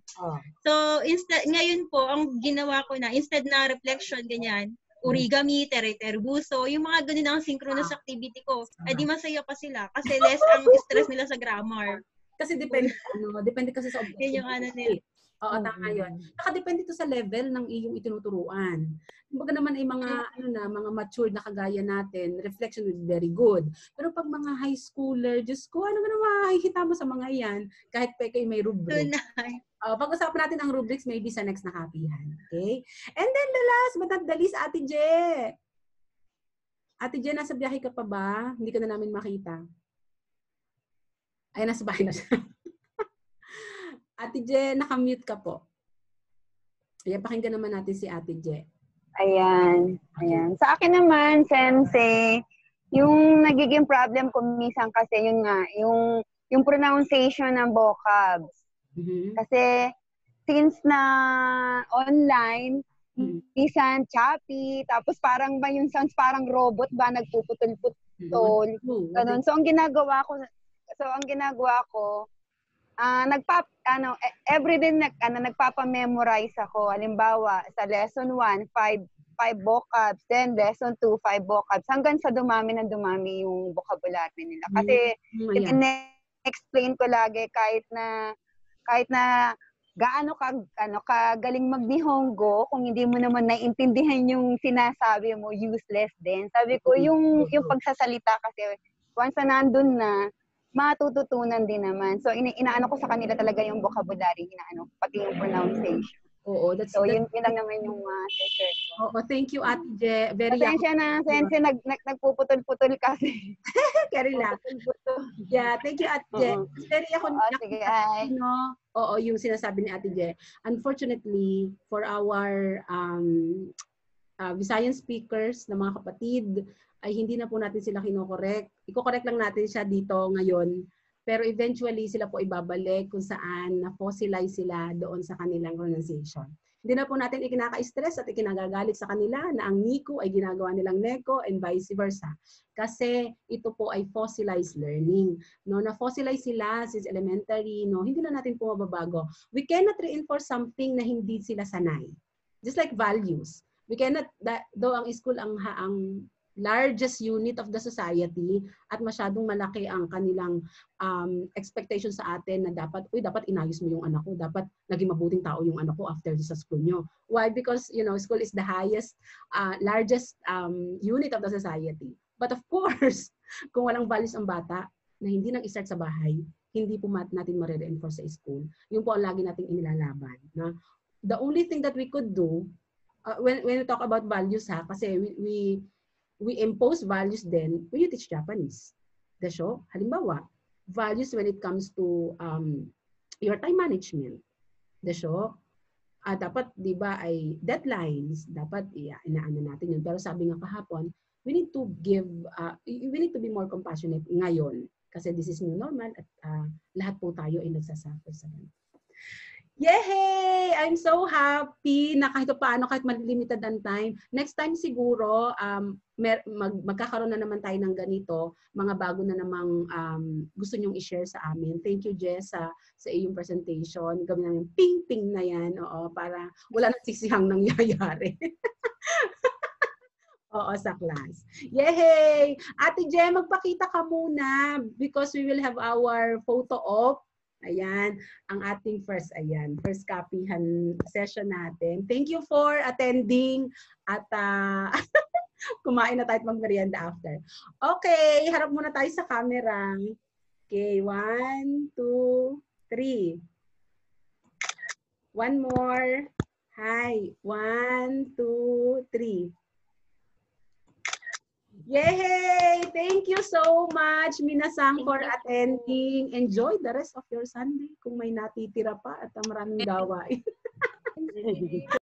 So, ngayon po, ang ginawa ko na, instead na reflection, ganyan, origami, tere-terbuso, yung mga ganun ang synchronous activity ko, di masaya pa sila kasi less ang stress nila sa grammar. Kasi depende kasi sa objective. Yun yung nila. Oo, tama yun. Nakadepende to sa level ng iyong itinuturuan. Kumbaga naman ay mga matured na kagaya natin, reflection will be very good. Pero pag mga high schooler, Diyos ko, ano naman makikita mo sa mga yan, kahit pa kayo may rubric. Pag-usapan natin ang rubrics maybe sa next na kapihan. Okay? And then the last but not the least, Ate Je. Ate Je, nasa biyahe ka pa ba? Hindi ka na namin makita. Ay, nasa bahay na siya. Ate Je, nakamute ka po. Ayan, pakinggan naman natin si Ate Je. Ayan. Sa akin naman, Sensei, yung nagiging problem ko minsan kasi yun nga, yung pronunciation ng vocabs. Kasi since na online, minsan choppy, tapos parang ba yung sounds parang robot ba nagpuputol-putol. Ganun. So ang ginagawa ko, everyday nagpapa-memorize ako. Halimbawa, sa lesson 1, 5 vocabs, then lesson 2, 5 vocabs, hanggang sa dumami yung vocabulary nila. Kasi explain ko lagi kahit na gaano kagaling mag-Nihongo, kung hindi mo naman naiintindihan yung sinasabi mo, useless din. Sabi ko, yung pagsasalita kasi once na nandun na, matututunan din naman. So, inaano ko sa kanila talaga yung vocabulary, pati yung pronunciation. Oo, so, yun lang naman yung share ko. Oo, thank you, Ate Je. Very Pasensya na, Sensei, nagpuputol-putol kasi. Carry lang. Yeah, thank you, Ate Je. Very ako sige, oo, yung sinasabi ni Ate Je. Unfortunately, for our Visayan speakers na mga kapatid, ay hindi na po natin sila kinokorek. Iko-correct lang natin siya dito ngayon. Pero eventually, sila po ibabalik kung saan na-fossilize sila doon sa kanilang pronunciation. Hindi na po natin ikinaka-stress at ikinagagalit sa kanila na ang Nico ay ginagawa nilang Neko and vice versa. Kasi ito po ay fossilized learning. No, na-fossilize sila since elementary, no, hindi na natin po mababago. We cannot reinforce something na hindi sila sanay. Just like values. We cannot, though ang school ang largest unit of the society at masyadong malaki ang kanilang expectation sa atin na dapat inayos mo yung anak ko, dapat naging mabuting tao yung anak ko after sa school nyo. Why? Because, school is the highest, largest unit of the society. But of course, kung walang values ang bata na hindi nag-start sa bahay, hindi po natin ma-reinforce sa school. Yung po ang lagi nating inilalaban. Na? The only thing that we could do, when we talk about values kasi we impose values then when you teach Japanese. Desyo, halimbawa, values when it comes to your time management. Desyo, dapat, di ba, ay deadlines. Dapat, inaano natin yun. Pero sabi nga kahapon, we need to be more compassionate ngayon. Kasi this is new normal at lahat po tayo ay nagsasuffer sa ganun. Yay! I'm so happy na kahit paano, kahit limited ang time. Next time siguro, magkakaroon na naman tayo ng ganito, mga bago na namang gusto nyong i-share sa amin. Thank you, Jess, sa iyong presentation. Gawin namin ping-ping na yan, para wala nang sisihang nangyayari. Oo, sa class. Yay! Ate Je, magpakita ka muna because we will have our photo op. Ayan, ang ating first copyhan session natin. Thank you for attending at kumain na tayo at magmerienda after. Okay, harap muna tayo sa camera. Okay, 1, 2, 3. One more. Hi, 1, 2, 3. Yay! Thank you so much, Minasang, for attending. Enjoy the rest of your Sunday kung may natitira pa at maraming gawain.